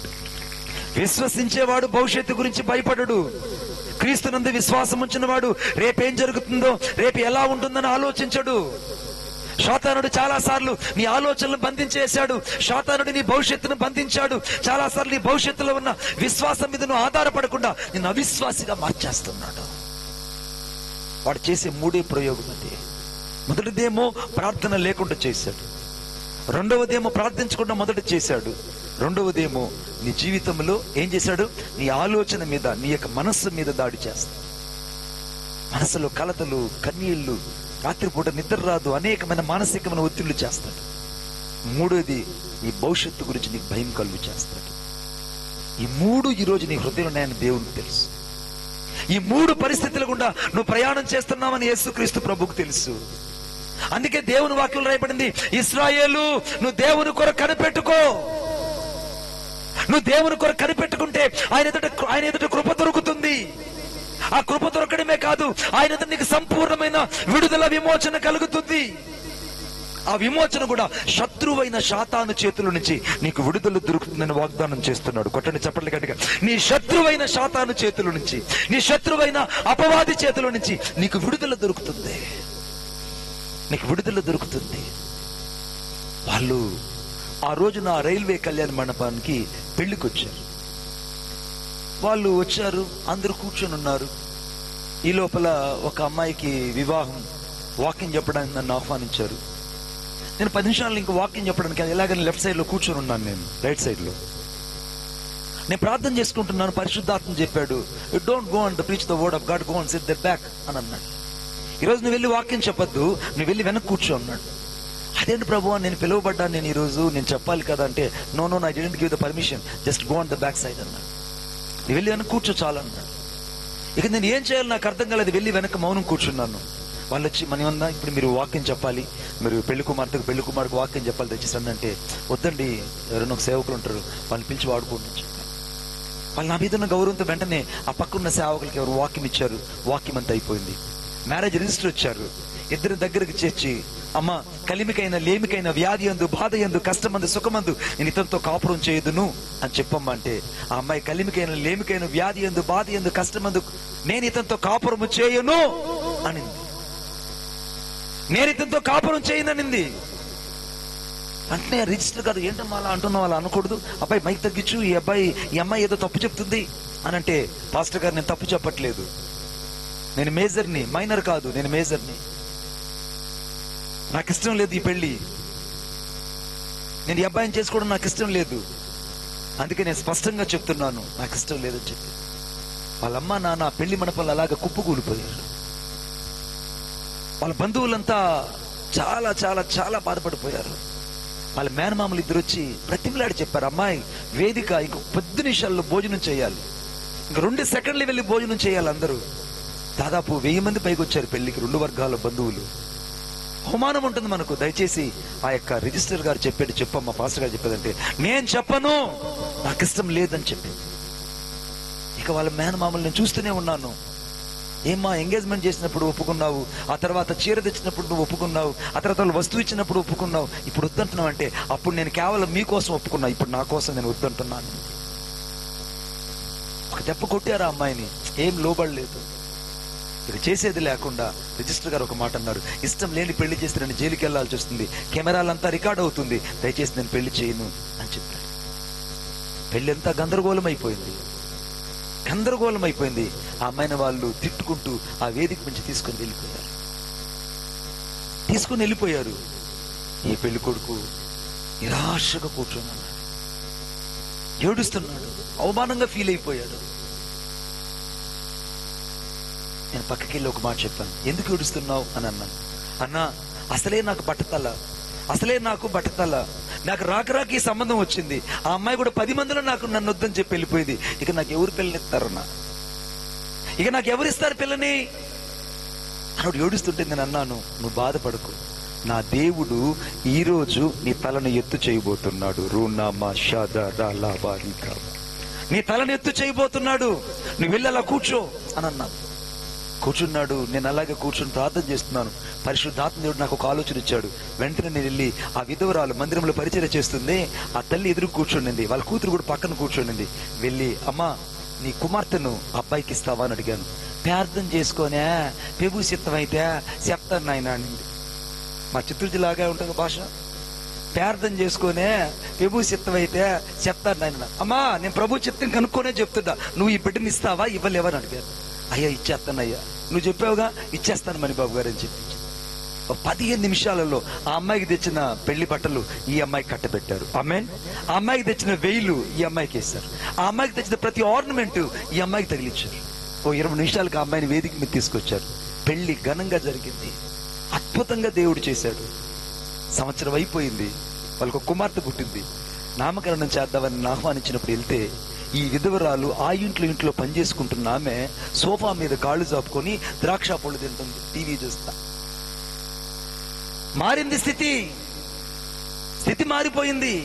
విశ్వసించేవాడు భవిష్యత్తు గురించి భయపడడు. క్రీస్తునందు విశ్వాసం ఉంచిన వాడు రేపేం జరుగుతుందో, రేపు ఎలా ఉంటుందని ఆలోచించడు. శాతానుడు చాలా సార్లు నీ ఆలోచనలు బంధించేశాడు. శాతానుడు నీ భవిష్యత్తును బంధించాడు. చాలా సార్లు నీ భవిష్యత్తులో ఉన్న విశ్వాసం మీద నువ్వు ఆధారపడకుండా నిన్ను అవిశ్వాసిగా మార్చేస్తున్నాడు. వాడు చేసే మూడే ప్రయోగం అది. మొదటిదేమో ప్రార్థన లేకుండా చేశాడు. రెండవదేమో ప్రార్థించకుండా మొదట చేశాడు. రెండవదేమో నీ జీవితంలో ఏం చేశాడు, నీ ఆలోచన మీద, నీ యొక్క మనస్సు మీద దాడి చేస్తాడు. మనసులో కలతలు, కన్నీళ్లు, రాత్రిపూట నిద్ర రాదు, అనేకమైన మానసికమైన ఒత్తిళ్లు చేస్తాడు. మూడోది నీ భవిష్యత్తు గురించి నీకు భయం కలుగు చేస్తాడు. ఈ మూడు ఈరోజు నీ హృదయంలో ఉన్నాయని దేవునికి తెలుసు. ఈ మూడు పరిస్థితుల గుండా నువ్వు ప్రయాణం చేస్తున్నావని యేసుక్రీస్తు ప్రభువుకు తెలుసు. అందుకే దేవుని వాక్యం రాయబడింది, ఇశ్రాయేలు నువ్వు దేవుని కొరకు కనిపెట్టుకో. నువ్వు దేవుని కొరకు కనిపెట్టుకుంటే ఆయన ఎదుట కృప దొరుకుతుంది. ఆ కృప దొరకడమే కాదు, ఆయన ఎదుట నీకు సంపూర్ణమైన విడుదల, విమోచన కలుగుతుంది. ఆ విమోచన కూడా శత్రువైన శాతాను చేతుల నుంచి నీకు విడుదల దొరుకుతుందని వాగ్దానం చేస్తున్నాడు. కొట్టండి చప్పట్లు గట్టిగా. నీ శత్రువైన శాతాను చేతుల నుంచి, నీ శత్రువైన అపవాది చేతుల నుంచి నీకు విడుదల దొరుకుతుంది. నీకు విడుదల దొరుకుతుంది. వాళ్ళు ఆ రోజున రైల్వే కళ్యాణ మండపానికి పెళ్లికి వచ్చారు. వాళ్ళు వచ్చారు, అందరూ కూర్చొని ఉన్నారు. ఈ లోపల ఒక అమ్మాయికి వివాహం, వాకింగ్ చెప్పడానికి నన్ను ఆహ్వానించారు. నేను 10 నిమిషాలు ఇంకా వాకింగ్ చెప్పడానికి ఎలాగని లెఫ్ట్ సైడ్ లో కూర్చొని ఉన్నాను. నేను రైట్ సైడ్ లో నేను ప్రార్థన చేసుకుంటున్నాను. పరిశుద్ధాత్మ చెప్పాడు, you don't go and preach the word of God, go and SIT the back అని అన్నాడు. ఈరోజు నువ్వు వెళ్ళి వాక్యం చెప్పొద్దు, నువ్వు వెళ్ళి వెనక్కి కూర్చో అన్నాడు. అదేంటి ప్రభు, నేను పిలువబడ్డాను, నేను ఈరోజు నేను చెప్పాలి కదా అంటే, no no, I didn't give the permission, just go on the back side అన్నాడు. నువ్వు వెళ్ళి వెనక్కి కూర్చో చాలు అన్నాడు. ఇక నేను ఏం చేయాలి నాకు అర్థం కాలేదు. వెళ్ళి వెనక మౌనం కూర్చున్నాను. వాళ్ళు వచ్చి, మన ఏమన్నా ఇప్పుడు మీరు వాక్యం చెప్పాలి, మీరు పెళ్లి కుమార్తెకు వాక్యం చెప్పాలి దయచేసి అంటే, వద్దండి, ఎవరైనా ఒక సేవకులు ఉంటారు, వాళ్ళని పిలిచి వాడుకోండి అని చెప్పాను. వాళ్ళు నా మీద ఉన్న గౌరవంతో వెంటనే ఆ పక్కన్న సేవకులకి ఎవరు వాక్యం ఇచ్చారు. వాక్యం అంతా అయిపోయింది. మ్యారేజ్ రిజిస్టర్ వచ్చారు. ఇద్దరి దగ్గరికి చేర్చి, అమ్మ, కలిమికైన లేమికైన వ్యాధి అందు, బాధ ఎందు, కష్టమందు, సుఖమందు నేను ఇతనితో కాపురం చేయదును అని చెప్పమ్మా అంటే, ఆ అమ్మాయి కలిమికైన లేమికైన వ్యాధి ఎందు, బాధ ఎందు, కష్టమందు నేను ఇతనితో కాపురము చేయను అనింది. నేను ఇతనితో కాపురం చేయననింది. అంటే రిజిస్టర్ కాదు, ఏంటమ్మా అలా అంటున్నావు, అలా అనకూడదు, అబ్బాయి మైక్ తగ్గించు, ఈ అమ్మాయి ఏదో తప్పు చెప్తుంది అని అంటే, పాస్టర్ గారు నేను తప్పు చెప్పట్లేదు, నేను మేజర్ని, మైనర్ కాదు, నేను మేజర్ని, నాకు ఇష్టం లేదు ఈ పెళ్లి, నేను ఈ అబ్బాయిని చేసుకోవడం నాకు ఇష్టం లేదు, అందుకే నేను స్పష్టంగా చెప్తున్నాను నాకు ఇష్టం లేదని చెప్పి. వాళ్ళమ్మ నాన్న పెళ్లి మండపాలు అలాగా కుప్పకూలిపోయారు. వాళ్ళ బంధువులంతా చాలా చాలా చాలా బాధపడిపోయారు. వాళ్ళ మేనమామలు ఇద్దరు వచ్చి ప్రతిమలాడి చెప్పారు, అమ్మాయి వేదిక ఇంక 10 నిమిషాల్లో భోజనం చేయాలి, ఇంక 2 సెకండ్లు వెళ్ళి భోజనం చేయాలి. అందరూ దాదాపు 1000 మంది పైకి వచ్చారు పెళ్లికి, 2 వర్గాల బంధువులు. అవమానం ఉంటుంది మనకు. దయచేసి ఆ యొక్క రిజిస్టర్ గారు చెప్పమ్మా, పాస్టర్ గారు చెప్పేదంటే, నేను చెప్పను, నాకు ఇష్టం లేదని చెప్పి. ఇక వాళ్ళ మేనమామలు నేను చూస్తూనే ఉన్నాను. ఏమ్మా, ఎంగేజ్మెంట్ చేసినప్పుడు ఒప్పుకున్నావు, ఆ తర్వాత చీర తెచ్చినప్పుడు నువ్వు ఒప్పుకున్నావు, ఆ తర్వాత వాళ్ళు వస్తువు ఇచ్చినప్పుడు ఒప్పుకున్నావు, ఇప్పుడు వద్దంటున్నావు అంటే, అప్పుడు నేను కేవలం మీకోసం ఒప్పుకున్నా, ఇప్పుడు నా కోసం నేను వద్దంటున్నాను. ఒక దెబ్బ కొట్టారు ఆ అమ్మాయిని, ఏం లోబడలేదు. ఇక చేసేది లేకుండా రిజిస్టర్ గారు ఒక మాట అన్నారు, ఇష్టం లేని పెళ్లి చేస్తే నేను జైలుకి వెళ్లాల్సి వస్తుంది, కెమెరాలంతా రికార్డ్ అవుతుంది, దయచేసి నేను పెళ్లి చేయను అని చెప్పారు. పెళ్లి అంతా గందరగోళం అయిపోయింది. ఆ అమ్మాయిని వాళ్ళు తిట్టుకుంటూ ఆ వేదిక నుంచి తీసుకుని వెళ్ళిపోయారు. ఈ పెళ్లి కొడుకు నిరాశగా కూర్చొని ఏడుస్తున్నాడు, అవమానంగా ఫీల్ అయిపోయాడు. నేను పక్కకి వెళ్ళి ఒక మాట చెప్పాను, ఎందుకు ఏడుస్తున్నావు అని అన్నాను. అన్నా, అసలే నాకు బట్టతల, నాకు రాక ఈ సంబంధం వచ్చింది, ఆ అమ్మాయి కూడా 10 మందిలో నన్ను వద్దని చెప్పి వెళ్ళిపోయింది, ఇక నాకు ఎవరు పిల్లనిస్తారన్నా, ఇక నాకు ఎవరిస్తారు పిల్లని అన్నాడు. ఏడుస్తుంటే నేను అన్నాను, నువ్వు బాధపడకు, నా దేవుడు ఈరోజు నీ తలను ఎత్తు చేయబోతున్నాడు. నీ తలను ఎత్తు చేయబోతున్నాడు, నువ్వు వెళ్ళి అలా కూర్చో అని అన్నాను. కూర్చున్నాడు. నేను అలాగే కూర్చొని ప్రార్థన చేస్తున్నాను. పరిశుద్ధాత్మ దేవుడు నాకు ఒక ఆలోచన ఇచ్చాడు. వెంటనే నేను వెళ్ళి ఆ విధవరాలు మందిరంలో పరిచయం చేస్తుంది, ఆ తల్లి ఎదురు కూర్చోండి, వాళ్ళ కూతురు కూడా పక్కన కూర్చోండి. వెళ్ళి, అమ్మా నీ కుమార్తెను అబ్బాయికి ఇస్తావా అని అడిగాను. ప్రార్థన చేసుకోనే ప్రభు చిత్తం అయితే చెప్తాను నాయన అనింది. మా చిత్తూరు జిల్లాగా ఉంటుంది భాష. ప్రార్థన చేసుకునే ప్రభు చిత్తం అయితే చెప్తాను నాయన. అమ్మా నేను ప్రభు చిత్తం కనుక్కోనే చెప్తున్నా, నువ్వు ఈ బిడ్డని ఇస్తావా ఇవ్వలేవని అడిగాను. అయ్యా ఇచ్చేస్తానయ్యా, నువ్వు చెప్పావుగా ఇచ్చేస్తాను మణిబాబు గారు అని చెప్పి 15 నిమిషాలలో ఆ అమ్మాయికి తెచ్చిన పెళ్లి బట్టలు ఈ అమ్మాయికి కట్టబెట్టారు. ఆమేన్. ఆ అమ్మాయికి తెచ్చిన వేలు ఈ అమ్మాయికి వేశారు. ఆ అమ్మాయికి తెచ్చిన ప్రతి ఆర్నమెంట్ ఈ అమ్మాయికి తగిలించారు. 20 నిమిషాలకు ఆ అమ్మాయిని వేదిక మీద తీసుకొచ్చారు. పెళ్లి ఘనంగా జరిగింది. అద్భుతంగా దేవుడు చేశాడు. సంవత్సరం అయిపోయింది, వాళ్ళకు కుమార్తె పుట్టింది. నామకరణం చేద్దామని ఆహ్వానించినప్పుడు వెళ్తే ఈ విధవరాలు ఆ ఇంట్లో పనిచేసుకుంటున్న ఆమె సోఫా మీద కాళ్ళు చాపుకొని ద్రాక్ష పళ్ళు తింటుంది, టీవీ చూస్తా. మారింది స్థితి మారిపోయింది.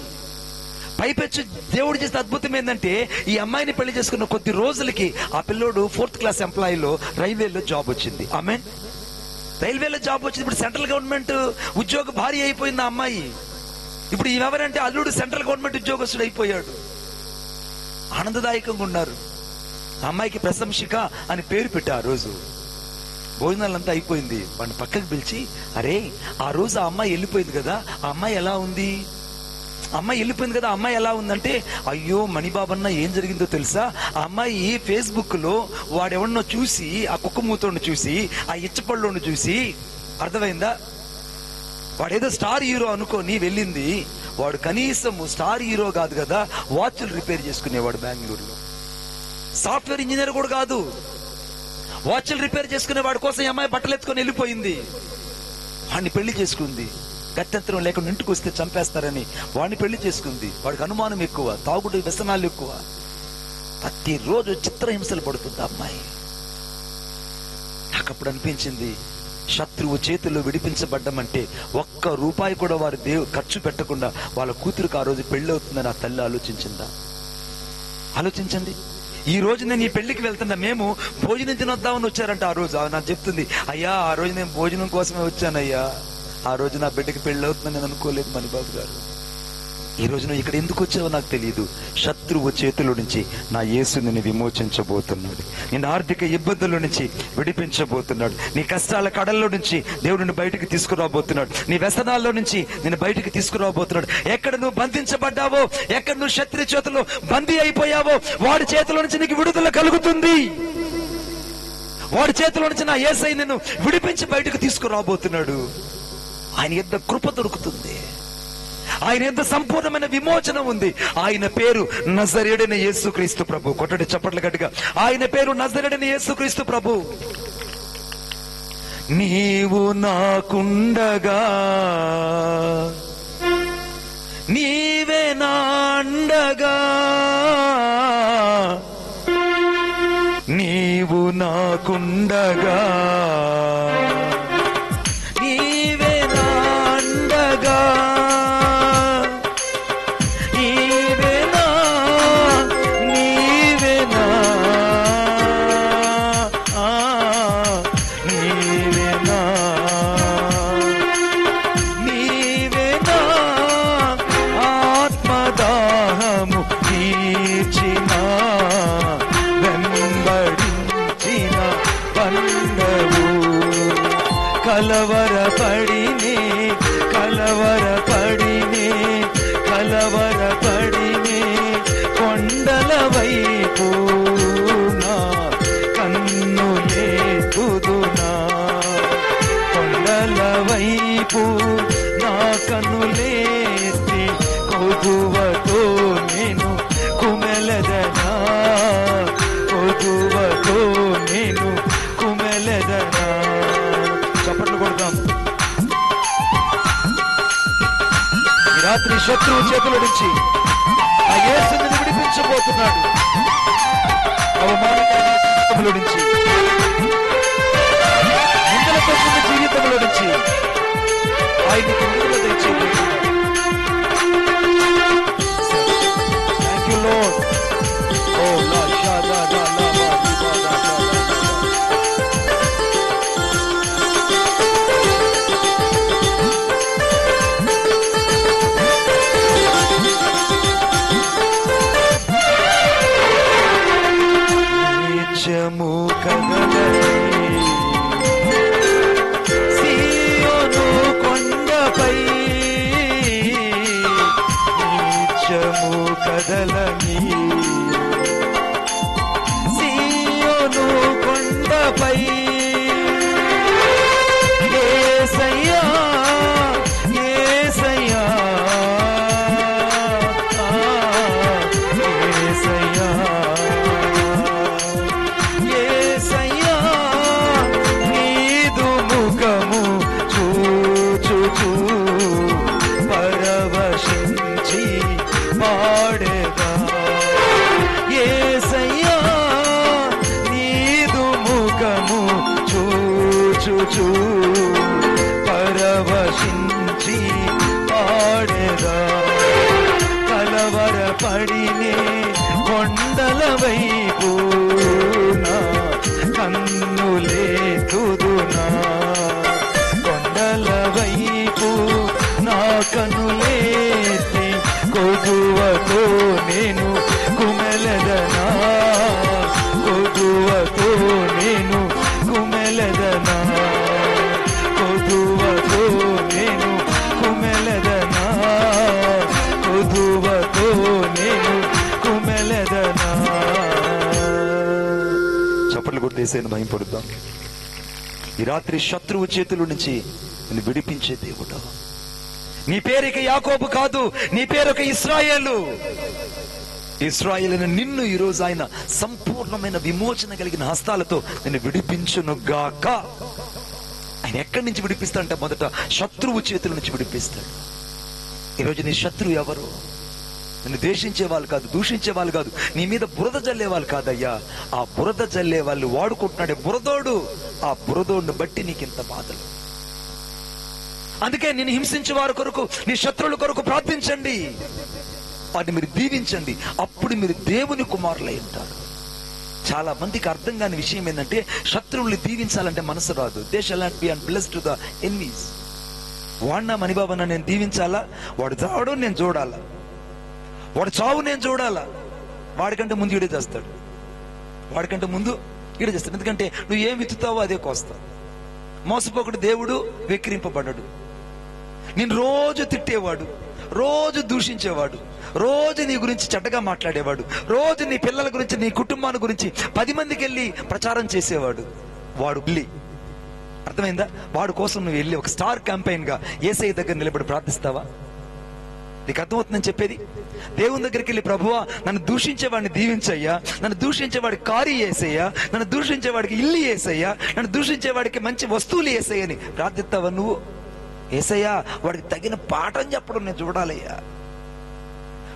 పైపెచ్చు దేవుడు చేసిన అద్భుతం ఏంటంటే, ఈ అమ్మాయిని పెళ్లి చేసుకున్న కొద్ది రోజులకి ఆ పిల్లోడు 4th క్లాస్ ఎంప్లాయీలో రైల్వేలో జాబ్ వచ్చింది. ఆమెన్. రైల్వేలో జాబ్ వచ్చింది. ఇప్పుడు సెంట్రల్ గవర్నమెంట్ ఉద్యోగ భారీ అయిపోయింది ఆ అమ్మాయి. ఇప్పుడు ఎవరంటే అల్లుడు సెంట్రల్ గవర్నమెంట్ ఉద్యోగస్తుడు అయిపోయాడు. ఆనందదాయకంగా ఉన్నారు. ఆ అమ్మాయికి ప్రశంసిక అని పేరు పెట్టా. ఆ రోజు భోజనాలంతా అయిపోయింది. వాడిని పక్కకు పిలిచి, అరే ఆ రోజు ఆ అమ్మాయి వెళ్ళిపోయింది కదా, ఆ అమ్మాయి ఎలా ఉంది? అమ్మాయి వెళ్ళిపోయింది కదా, అమ్మాయి ఎలా ఉందంటే, అయ్యో మణిబాబన్న ఏం జరిగిందో తెలుసా, ఆ అమ్మాయి ఫేస్బుక్ లో వాడెవన్నో చూసి, ఆ కుక్క మూతోని చూసి, ఆ ఇచ్చపళ్ళోని చూసి, అర్థమైందా, వాడేదో స్టార్ హీరో అనుకోని వెళ్ళింది. వాడు కనీసం స్టార్ హీరో కాదు కదా, వాచ్లు రిపేర్ చేసుకునేవాడు బెంగళూరులో. సాఫ్ట్వేర్ ఇంజనీర్ కూడా కాదు, వాచ్లు రిపేర్ చేసుకునే వాడి కోసం ఈ అమ్మాయి బట్టలు ఎత్తుకొని వెళ్ళిపోయింది. వాడిని పెళ్లి చేసుకుంది. గత్యంతరం లేకుండా ఇంటికి వస్తే చంపేస్తారని వాడిని పెళ్లి చేసుకుంది. వాడికి అనుమానం ఎక్కువ, తాగుడు వ్యసనాలు ఎక్కువ. ప్రతిరోజు చిత్రహింసలు పడుతుంది అమ్మాయి. నాకు అప్పుడు అనిపించింది, శత్రువు చేతుల్లో విడిపించబడ్డమంటే ఒక్క రూపాయి కూడా వారు ఖర్చు పెట్టకుండా వాళ్ళ కూతురుకు ఆ రోజు పెళ్లి అవుతుందని ఆ తల్లి ఆలోచించిందా? ఆలోచించండి. ఈ రోజు నేను ఈ పెళ్లికి వెళ్తున్నా, మేము భోజనం తినొద్దామని వచ్చారంట. ఆ రోజు నాకు చెప్తుంది, అయ్యా ఆ రోజు నేను భోజనం కోసమే వచ్చానయ్యా, ఆ రోజు నా బిడ్డకి పెళ్లి అవుతుందని నేను అనుకోలేదు మణిబాబు గారు. ఈ రోజు నువ్వు ఇక్కడ ఎందుకు వచ్చావో నాకు తెలియదు. శత్రువు చేతుల నుంచి నా యేసు నిన్ను విమోచించబోతున్నాడు. నిన్ను ఆర్థిక ఇబ్బందుల నుంచి విడిపించబోతున్నాడు. నీ కష్టాల కడల్లో నుంచి దేవుడు నిన్ను బయటికి తీసుకురాబోతున్నాడు. నీ వ్యసనాల్లో నుంచి నిన్ను బయటికి తీసుకురాబోతున్నాడు. ఎక్కడ నువ్వు బంధించబడ్డావో, ఎక్కడ నువ్వు శత్రు చేతుల్లో బందీ అయిపోయావో, వాడి చేతిలో నుంచి నీకు విడుదల కలుగుతుంది. వాడి చేతిలో నుంచి నా యేసయ్య నిన్ను విడిపించి బయటకు తీసుకురాబోతున్నాడు. ఆయన ఎంత కృప దొరుకుతుంది, ఆయన ఎంత సంపూర్ణమైన విమోచన ఉంది. ఆయన పేరు నజరేయుడైన యేసుక్రీస్తు ప్రభు. కొట్టడి చప్పట్ల గట్టిగా, ఆయన పేరు నజరేయుడైన యేసుక్రీస్తు ప్రభు. నీవు నాకుండగా నీవే నా అండగా, నీవు నాకుండగా నీవే నా అండగా, కలవరపడినే కొండల వైపు నా కన్నులేతుదునా, కొండల వైపు నా కన్నులేతి కొదువతో నేను కుమెలదనా, కొదువతో నేను కుమెలదనా. చప్పట్లు కొడదాం. రాత్రి శత్రువు చేతుల నుంచి ఆ యేసుని విడిపించబోతున్నాడు. అవమానకరమైన నుంచి, నిందలతో ఉన్న జీవితంలో నుంచి ఆయనకు విడుదల తెచ్చేబోతున్నాడు. Thank you lord. ఓ లా షా దా దా లా మా ది దా దా దా దా. పడినే కొండల వైపు నా కన్నులే తుదునా, కొండల వైపు నా కన్నులేతి కొదువతో నేను కుమెలదనా, కొదువతో నేను కుమెలదనా, కొదువతో నేను కుమెలదనా, కొదువతో నేను కుమెలదనా. చప్పట్లు కొట్టేసేను భయపడుద్దాం. ఈ రాత్రి శత్రువు చేతుల నుంచి నిన్ను విడిపించే దేవుడు. నీ పేరు ఇక యాకోబు కాదు, నీ పేరు ఒక ఇశ్రాయేలు. ఇశ్రాయేలు నిన్ను ఈరోజు ఆయన సంపూర్ణమైన విమోచన కలిగిన హస్తాలతో నిన్ను విడిపించును గాక. ఆయన ఎక్కడి నుంచి విడిపిస్తాడంటే మొదట శత్రువు చేతుల నుంచి విడిపిస్తాడు. ఈరోజు నీ శత్రువు ఎవరు? నిన్ను ద్వేషించే వాళ్ళు కాదు, దూషించే వాళ్ళు కాదు, నీ మీద బురద జల్లే వాళ్ళు కాదయ్యా. ఆ బురద జల్లే వాళ్ళు వాడుకుంటున్నాడే బురదోడు, ఆ బురదోడును బట్టి నీకింత బాధలు. అందుకే నేను హింసించే వారి కొరకు, నీ శత్రువుల కొరకు ప్రార్థించండి, వాటిని మీరు దీవించండి, అప్పుడు మీరు దేవుని కుమారులై ఉంటారు. చాలా మందికి అర్థం కాని విషయం ఏంటంటే శత్రువుల్ని దీవించాలంటే మనసు రాదు. They shall not be blessed to the enemies. వాడినా మణిబాబన్నా నేను దీవించాలా, వాడు చావడం నేను చూడాలా, వాడు చావు నేను చూడాలా. వాడికంటే ముందు ఈడే చేస్తాడు, వాడికంటే ముందు ఈడే చేస్తాడు. ఎందుకంటే నువ్వు ఏం విత్తుతావో అదే కోస్తావు. మోసపోకుడు దేవుడు వెక్కిరింపబడ్డాడు. నేను రోజు తిట్టేవాడు, రోజు దూషించేవాడు, రోజు నీ గురించి చెడ్డగా మాట్లాడేవాడు, రోజు నీ పిల్లల గురించి, నీ కుటుంబాన్ని గురించి 10 మందికి వెళ్ళి ప్రచారం చేసేవాడు, వాడు వెళ్ళి, అర్థమైందా? వాడి కోసం నువ్వు వెళ్ళి ఒక స్టార్ క్యాంపెయిన్ గా యేసయ్య దగ్గర నిలబడి ప్రార్థిస్తావా? నీకు అర్థమవుతుందని చెప్పేది. దేవుని దగ్గరికి వెళ్ళి, ప్రభువా నన్ను దూషించేవాడిని దీవించయ్యా, నన్ను దూషించేవాడికి కారు వేసయ్యా, నన్ను దూషించేవాడికి ఇల్లు వేసయ్యా, నన్ను దూషించేవాడికి మంచి వస్తువులు వేసయ్యని ప్రార్థిస్తావా నువ్వు? ఏసయ్యా వాడికి తగిన పాఠం చెప్పడం నేను చూడాలయ్యా,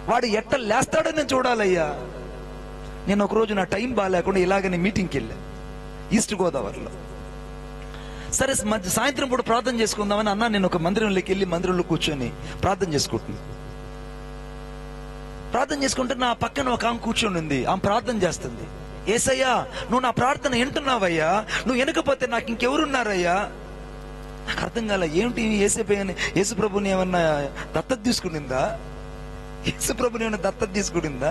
వాడు ఎట్ట లేస్తాడో నేను చూడాలయ్యా. నేను ఒకరోజు నా టైం బాగాలేకుండా ఇలాగనే మీటింగ్కి వెళ్ళా ఈస్ట్ గోదావరిలో. సరే సాయంత్రం పూట ప్రార్థన చేసుకుందామని అన్నా. నేను ఒక మందిరంలోకి వెళ్ళి మందిరంలో కూర్చొని ప్రార్థన చేసుకుంటున్నాను. ప్రార్థన చేసుకుంటే నా పక్కన ఒక ఆమె కూర్చొని ఉంది. ఆమె ప్రార్థన చేస్తుంది. ఏసయ్యా నువ్వు నా ప్రార్థన వింటున్నావయ్యా, నువ్వు వినకపోతే నాకు ఇంకెవరున్నారయ్యా. నాకు అర్థం కాల, ఏమిటి యేసుప్రభుని, యేసుప్రభుని ఏమన్నా దత్తత తీసుకునిందా, యేసుప్రభుని ఏమన్నా దత్తత తీసుకునిందా?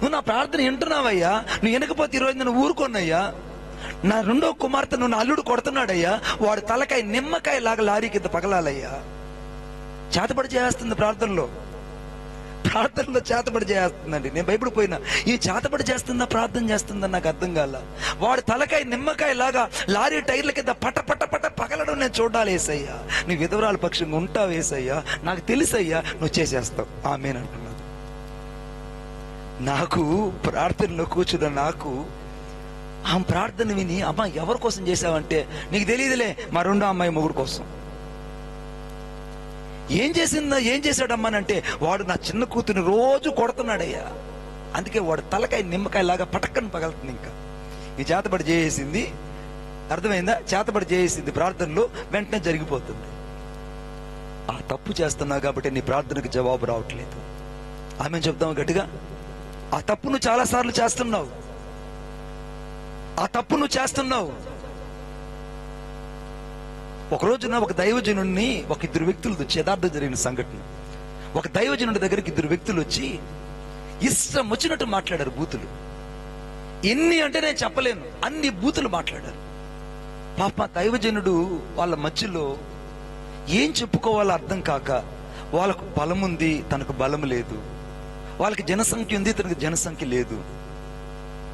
నువ్వు నా ప్రార్థన వింటున్నావయ్యా, నువ్వు వినకపోతే ఈరోజు నేను ఊరుకోనయ్యా. నా 2వ కుమార్తె నువ్వు నా అల్లుడు కొడుతున్నాడయ్యా, వాడు తలకాయ నిమ్మకాయ లాగా లారీ కింద పగలాలయ్యా. చేతబడి చేస్తుంది ప్రార్థనలో, ప్రార్థనలో చేతబడి చేస్తుందండి. నేను భయపడిపోయినా, ఈ చేతబడి చేస్తుందా ప్రార్థన చేస్తుందా నాకు అర్థం కాల. వాడు తలకాయ నిమ్మకాయ లాగా లారీ టైర్ల కింద పట పట పట పగలడం నేను చూడాలి. ఏసయ్యా నీ విధవరాల పక్షంగా ఉంటావు ఏసయ్యా, నాకు తెలుసయ్యా నువ్వు చేసేస్తావు. ఆమేనంటున్నాను. నాకు ప్రార్థనలో కూర్చున్న నాకు ఆ ప్రార్థన విని, అమ్మా ఎవరి కోసం చేసావంటే, నీకు తెలియదులే మా 2వ అమ్మాయి మొగుడు కోసం. ఏం చేశాడమ్మానంటే, వాడు నా చిన్న కూతురిని రోజు కొడుతున్నాడయ్యా, అందుకే వాడు తలకాయ నిమ్మకాయ లాగా పటక్కని పగలుతుంది. ఇంకా ఈ చేతబడి చేసింది, అర్థమైందా? చేతబడి చేసింది ప్రార్థనలో వెంటనే జరిగిపోతుంది. ఆ తప్పు చేస్తున్నావు కాబట్టి నీ ప్రార్థనకు జవాబు రావట్లేదు. ఆమె చెప్తాము గట్టిగా, ఆ తప్పు నువ్వు చాలా సార్లు చేస్తున్నావు, ఆ తప్పు నువ్వు చేస్తున్నావు. ఒక రోజున ఒక దైవజనుడిని ఒక 2 వ్యక్తులు వచ్చి, యథార్థం జరిగిన సంఘటన, ఒక దైవజనుడి దగ్గరికి 2 వ్యక్తులు వచ్చి ఇష్టం వచ్చినట్టు మాట్లాడారు. బూతులు ఎన్ని అంటే నేను చెప్పలేను, అన్ని బూతులు మాట్లాడారు. పాప దైవజనుడు వాళ్ళ మధ్యలో ఏం చెప్పుకోవాలో అర్థం కాక, వాళ్ళకు బలం ఉంది తనకు బలం లేదు, వాళ్ళకి జనసంఖ్య ఉంది తనకు జనసంఖ్య లేదు,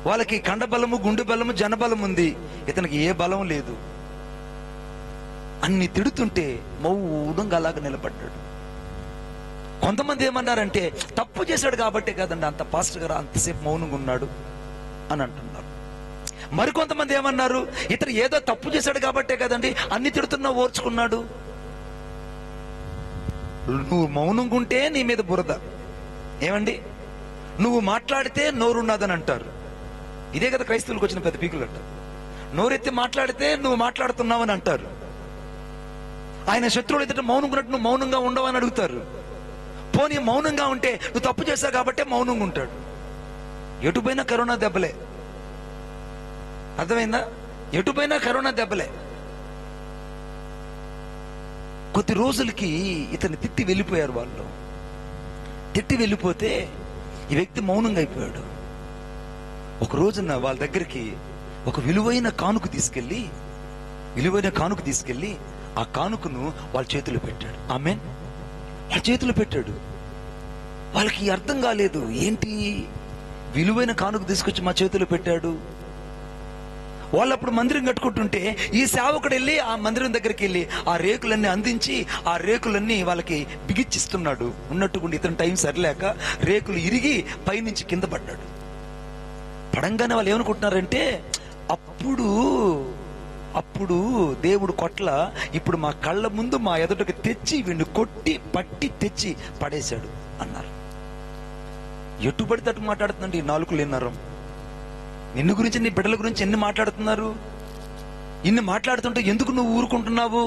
వాళ్ళకి కండ బలము, గుండె బలము, జనబలం ఉంది, ఇతనికి ఏ బలం లేదు. అన్ని తిడుతుంటే మౌనంగా అలాగ నిలబడ్డాడు. కొంతమంది ఏమన్నారంటే, తప్పు చేశాడు కాబట్టే కదండి అంత పాస్టర్ గారు అంతసేపు మౌనంగా ఉన్నాడు అని అంటున్నారు. మరికొంతమంది ఏమన్నారు, ఇతను ఏదో తప్పు చేశాడు కాబట్టే కదండి అన్ని తిడుతున్నా ఓర్చుకున్నాడు. నువ్వు మౌనంగా ఉంటే నీ మీద బురద. ఏమండి, నువ్వు మాట్లాడితే నోరున్నదని అంటారు. ఇదే కదా క్రైస్తవులకు వచ్చిన పెద్ద పీకులు అంటారు. నోరెత్తి మాట్లాడితే నువ్వు మాట్లాడుతున్నావని అంటారు. ఆయన శత్రువులు ఎదుట మౌనంగా ఉన్నట్టు నువ్వు మౌనంగా ఉండవని అడుగుతారు. పోనీ మౌనంగా ఉంటే నువ్వు తప్పు చేశావు కాబట్టి మౌనంగా ఉంటాడు. ఎటుపోయినా కరోనా దెబ్బలే. అర్థమైందా? ఎటుపోయినా కరోనా దెబ్బలే. కొద్ది రోజులకి ఇతన్ని తిట్టి వెళ్ళిపోయారు వాళ్ళు. తిట్టి వెళ్ళిపోతే ఈ వ్యక్తి మౌనంగా అయిపోయాడు. ఒక రోజున వాళ్ళ దగ్గరికి ఒక విలువైన కానుక తీసుకెళ్లి ఆ కానుకను వాళ్ళ చేతిలో పెట్టాడు. ఆమేన్. వాళ్ళ చేతిలో పెట్టాడు. వాళ్ళకి అర్థం కాలేదు, ఏంటి విలువైన కానుక తీసుకొచ్చి మా చేతిలో పెట్టాడు. వాళ్ళు అప్పుడు మందిరం కట్టుకుంటుంటే ఈ సేవకుడు వెళ్ళి ఆ మందిరం దగ్గరికి వెళ్ళి ఆ రేకులన్నీ అందించి ఆ రేకులన్నీ వాళ్ళకి బిగిచ్చిస్తున్నాడు. ఉన్నట్టుకుండి ఇతని టైం సరిలేక రేకులు ఇరిగి పైనుంచి కింద పడ్డాడు. పడంగానే వాళ్ళు ఏమనుకుంటున్నారంటే అప్పుడు దేవుడు కొట్ల ఇప్పుడు మా కళ్ళ ముందు మా ఎదుటకి తెచ్చి వీడిని కొట్టి పట్టి తెచ్చి పడేశాడు అన్నారు. ఎటు పడితే అటు మాట్లాడుతుందండి ఈ నాలుకలు విన్నారు. నిన్ను గురించి, నీ బిడ్డల గురించి ఎన్ని మాట్లాడుతున్నారు. ఇన్ని మాట్లాడుతుంటే ఎందుకు నువ్వు ఊరుకుంటున్నావు?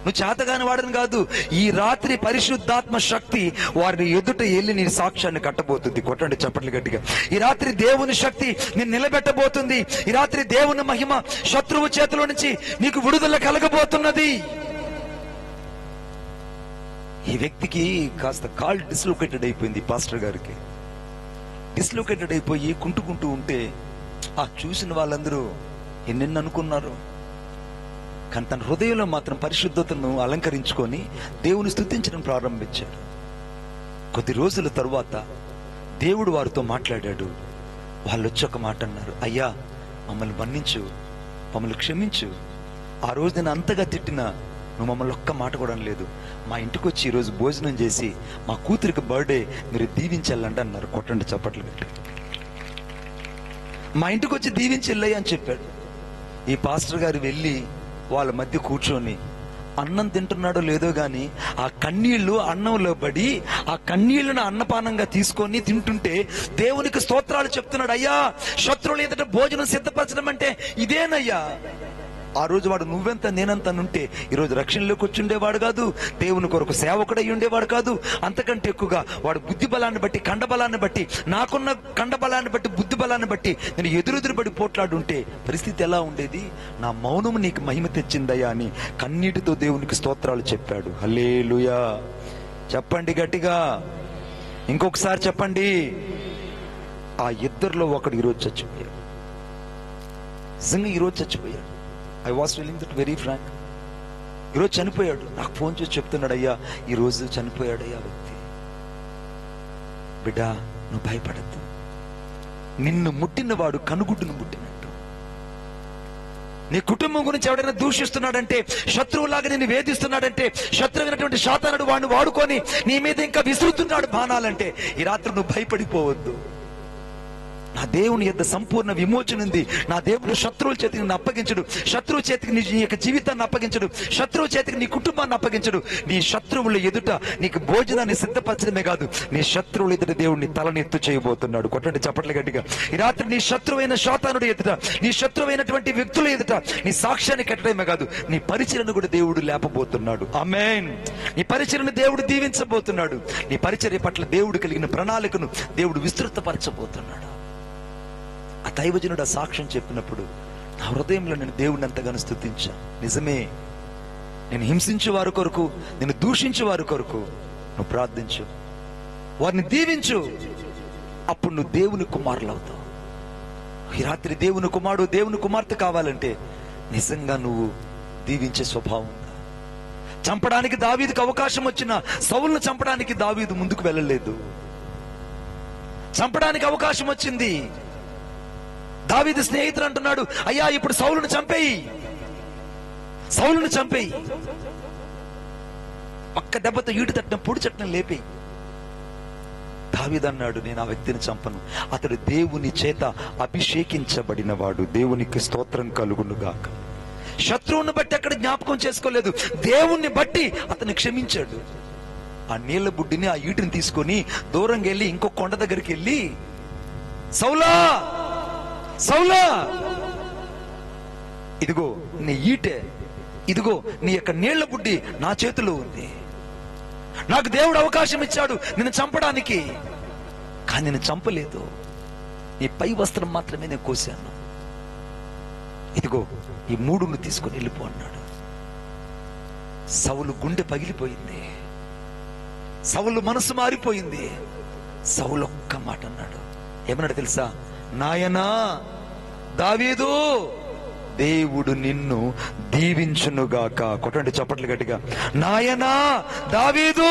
నువ్వు చేతగాని వాడని కాదు. ఈ రాత్రి పరిశుద్ధాత్మ శక్తి వారిని ఎదుట వెళ్ళి నీ సాక్ష్యాన్ని కట్టబోతుంది. కొట్టండి చప్పట్లు గట్టిగా. ఈ రాత్రి దేవుని శక్తి నేను నిలబెట్టబోతుంది. ఈ రాత్రి దేవుని మహిమ శత్రువు చేతిలో నుంచి నీకు విడుదల కలగబోతున్నది. ఈ వ్యక్తికి కాస్త కాల్ డిస్లోకేటెడ్ అయిపోయింది. పాస్టర్ గారికి డిస్లోకేటెడ్ అయిపోయి కుంటుకుంటూ ఉంటే ఆ చూసిన వాళ్ళందరూ ఎన్నెన్ని అనుకున్నారు. కానీ తన హృదయంలో మాత్రం పరిశుద్ధతను అలంకరించుకొని దేవుని స్తుతించడం ప్రారంభించాడు. కొద్ది రోజుల తరువాత దేవుడు వారితో మాట్లాడాడు. వాళ్ళు వచ్చి ఒక మాట అన్నారు, అయ్యా మమ్మల్ని మన్నించు, మమ్మల్ని క్షమించు. ఆ రోజు నేను అంతగా తిట్టినా నువ్వు మమ్మల్ని ఒక్క మాట కూడా లేదు. మా ఇంటికి వచ్చి ఈరోజు భోజనం చేసి మా కూతురికి బర్త్డే మీరు దీవించాలంటే అన్నారు. కొట్టండి చప్పట్లు పెట్టి. మా ఇంటికి వచ్చి దీవించెళ్ళయ్య అని చెప్పాడు. ఈ పాస్టర్ గారు వెళ్ళి వాళ్ళ మధ్య కూర్చొని అన్నం తింటున్నాడో లేదో గాని ఆ కన్నీళ్లు అన్నంలో పడి ఆ కన్నీళ్లను అన్నపానంగా తీసుకొని తింటుంటే దేవునికి స్తోత్రాలు చెప్తున్నాడు. అయ్యా శత్రువులు ఎదుట భోజనం సిద్ధపరచడం అంటే ఇదేనయ్యా. ఆ రోజు వాడు నువ్వెంత నేనంత ఉంటే ఈరోజు రక్షణలోకి వచ్చి ఉండేవాడు కాదు, దేవుని కొరకు సేవకుడై ఉండేవాడు కాదు. అంతకంటే ఎక్కువగా వాడు బుద్ధి బలాన్ని బట్టి, కండబలాన్ని బట్టి, నాకున్న కండబలాన్ని బట్టి, బుద్ధి బలాన్ని బట్టి నేను ఎదురెదురుబడి పోట్లాడుంటే పరిస్థితి ఎలా ఉండేది? నా మౌనము నీకు మహిమ తెచ్చిందయ్యా అని కన్నీటితో దేవునికి స్తోత్రాలు చెప్పాడు. హల్లెలూయా. చెప్పండి గట్టిగా, ఇంకొకసారి చెప్పండి. ఆ ఇద్దరిలో ఒకడు ఈరోజు చచ్చిపోయాడు. నిజంగా ఈరోజు చచ్చిపోయాడు. I was telling that very frank. ఈరోజు చనిపోయాడు. నాకు ఫోన్ చేసి చెప్తున్నాడు, అయ్యా ఈరోజు చనిపోయాడయ్యా వ్యక్తి. బిడ్డ నువ్వు భయపడద్దు. నిన్ను ముట్టిన వాడు కనుగుడ్డును ముట్టినట్టు. నీ కుటుంబం గురించి ఎవడైనా దూషిస్తున్నాడంటే, శత్రువులాగా నిన్ను వేధిస్తున్నాడంటే, శత్రువైనటువంటి శాతానుడు వాడిని వాడుకొని నీ మీద ఇంకా విసురుతున్నాడు బాణాలంటే, ఈ రాత్రి నువ్వు భయపడిపోవద్దు. నా దేవుని యొద్ద సంపూర్ణ విమోచన ఉంది. నా దేవుడు శత్రువుల చేతికి నిన్ను అప్పగించడు. శత్రువు చేతికి నీ యొక్క జీవితాన్ని అప్పగించడు. శత్రువు చేతికి నీ కుటుంబాన్ని అప్పగించడు. నీ శత్రువుల ఎదుట నీకు భోజనాన్ని సిద్ధపరచడమే కాదు, నీ శత్రువుల ఎదుట దేవుడిని తలనెత్తు చేయబోతున్నాడు. కొట్టండి చప్పట్లు గట్టిగా. ఈ రాత్రి నీ శత్రువైన శాతానుడి ఎదుట, నీ శత్రువైనటువంటి వ్యక్తుల ఎదుట నీ సాక్ష్యాన్ని కట్టడమే కాదు, నీ పరిచర్యను కూడా దేవుడు లేపబోతున్నాడు. ఆమేన్. నీ పరిచర్యను దేవుడు దీవించబోతున్నాడు. నీ పరిచర్య పట్ల దేవుడు కలిగిన ప్రణాళికను దేవుడు విస్తృతపరచబోతున్నాడు. ఆ దైవజనుడు ఆ సాక్ష్యం చెప్పినప్పుడు నా హృదయంలో నేను దేవుడిని ఎంతగానో స్తుతించాను. నిజమే, నేను హింసించే వారి కొరకు, నేను దూషించే వారి కొరకు నువ్వు ప్రార్థించు, వారిని దీవించు, అప్పుడు నువ్వు దేవుని కుమారులు అవుతావు. ఈ రాత్రి దేవుని కుమారుడు, దేవుని కుమార్తె కావాలంటే నిజంగా నువ్వు దీవించే స్వభావం ఉందా? చంపడానికి దావీదుకు అవకాశం వచ్చినా సౌలును చంపడానికి దావీదు ముందుకు వెళ్ళలేదు. చంపడానికి అవకాశం వచ్చింది. దావీదు స్నేహితుడు అంటున్నాడు, అయ్యా ఇప్పుడు సౌలును చంపేయి, సౌలును చంపేయి. ఒక్క దెబ్బతో ఈటు తట్టిన పొడి చట్టం లేపేయి. దావీదు అన్నాడు, నేను ఆ వ్యక్తిని చంపను, అతడు దేవుని చేత అభిషేకించబడిన వాడు, దేవునికి స్తోత్రం కలుగునుగాక. శత్రువుని బట్టి అక్కడ జ్ఞాపకం చేసుకోలేదు, దేవుణ్ణి బట్టి అతన్ని క్షమించాడు. ఆ నీళ్ల బుడ్డిని, ఆ ఈటిని తీసుకొని దూరంగా వెళ్ళి ఇంకొక కొండ దగ్గరికి వెళ్ళి, సౌలా సౌలా, ఇదిగో నీ ఈటే, ఇదిగో నీ యొక్క నీళ్ల బుడ్డి నా చేతిలో ఉంది, నాకు దేవుడు అవకాశం ఇచ్చాడు నిన్ను చంపడానికి, కానీ నేను చంపలేదు. నీ పై వస్త్రం మాత్రమే నేను కోసాను. ఇదిగో ఈ 3 తీసుకొని వెళ్ళిపో అన్నాడు. సౌలు గుండె పగిలిపోయింది. సౌలు మనసు మారిపోయింది. సౌలు ఒక్క మాట అన్నాడు. ఏమన్నాడు తెలుసా? నాయనా దావీదు, దేవుడు నిన్ను దీవించునుగాక. కొట్టండి చప్పట్లు గట్టిగా. నాయనా దావీదు.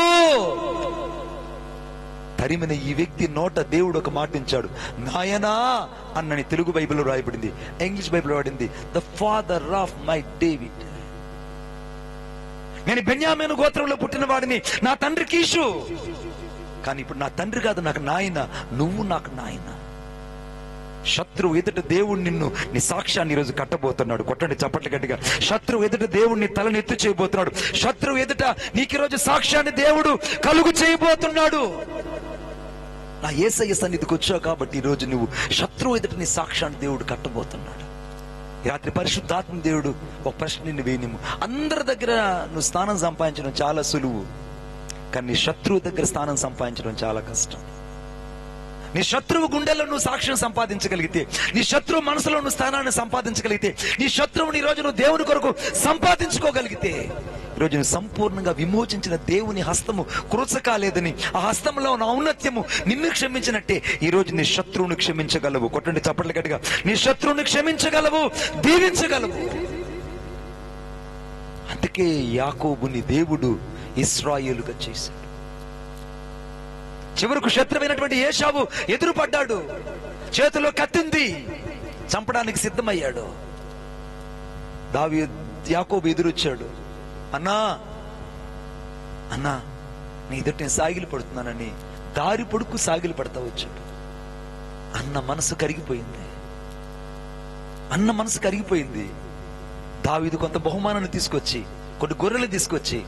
తరిమిన ఈ వ్యక్తి నోట దేవుడు ఒక మాట ఇచ్చాడు, నాయనా అన్నని. తెలుగు బైబిల్లో రాయబడింది, ఇంగ్లీష్ బైబిల్లో రాయబడింది, the father of my David. నేను బెన్యామీను గోత్రంలో పుట్టిన వాడిని, నా తండ్రి కీషు. కానీ ఇప్పుడు నా తండ్రి కాదు, నాకు నాయన. నువ్వు నాకు నాయన. శత్రువు ఎదుట దేవుడు నిన్ను, నీ సాక్ష్యాన్ని ఈరోజు కట్టబోతున్నాడు. కొట్టండి చప్పట్లు గట్టిగా. శత్రువు ఎదుట దేవుడిని తలని ఎత్తు చేయబోతున్నాడు. శత్రువు ఎదుట నీకు ఈరోజు సాక్ష్యాన్ని దేవుడు కలుగు చేయబోతున్నాడు. నా యేసయ్య సన్నిధికి వచ్చావు కాబట్టి ఈరోజు నువ్వు శత్రువు ఎదుట నీ సాక్ష్యాన్ని దేవుడు కట్టబోతున్నాడు. ఈ రాత్రి పరిశుద్ధాత్మ దేవుడు ఒక ప్రశ్న నిన్ను వేయనిము. అందరి దగ్గర నువ్వు స్థానం సంపాదించడం చాలా సులువు, కానీ నీ శత్రువు దగ్గర స్థానం సంపాదించడం చాలా కష్టం. నీ శత్రువు గుండెల్లో నువ్వు సాక్ష్యం సంపాదించగలిగితే, నీ శత్రువు మనసులో నువ్వు స్థానాన్ని సంపాదించగలిగితే, నీ శత్రువుని ఈరోజు నువ్వు దేవుని కొరకు సంపాదించుకోగలిగితే, ఈరోజు నువ్వు సంపూర్ణంగా విమోచించిన దేవుని హస్తము కృచకాలేదని, ఆ హస్తంలో ఉన్న ఔన్నత్యము నిన్ను క్షమించినట్టే ఈరోజు నీ శత్రువుని క్షమించగలవు. కొట్టండి చప్పట్లు గట్టిగా. నీ శత్రువుని క్షమించగలవు, దీవించగలవు. అందుకే యాకోబుని దేవుడు ఇశ్రాయేలుగా చేశాడు. చివరకు శత్రువైనటువంటి ఏశావు ఎదురుపడ్డాడు, చేతిలో కత్తింది, చంపడానికి సిద్ధమయ్యాడు. యాకోబు ఎదురొచ్చాడు, అన్నా అన్నా నీ ఎదుట నేను సాగిలి పడుతున్నానని దారి పొడుకు సాగిలి పడతా వచ్చాడు. అన్న మనసు కరిగిపోయింది. అన్న మనసు కరిగిపోయింది. దావీదు కొంత బహుమానాన్ని తీసుకొచ్చి, కొన్ని గొర్రెలు తీసుకొచ్చి,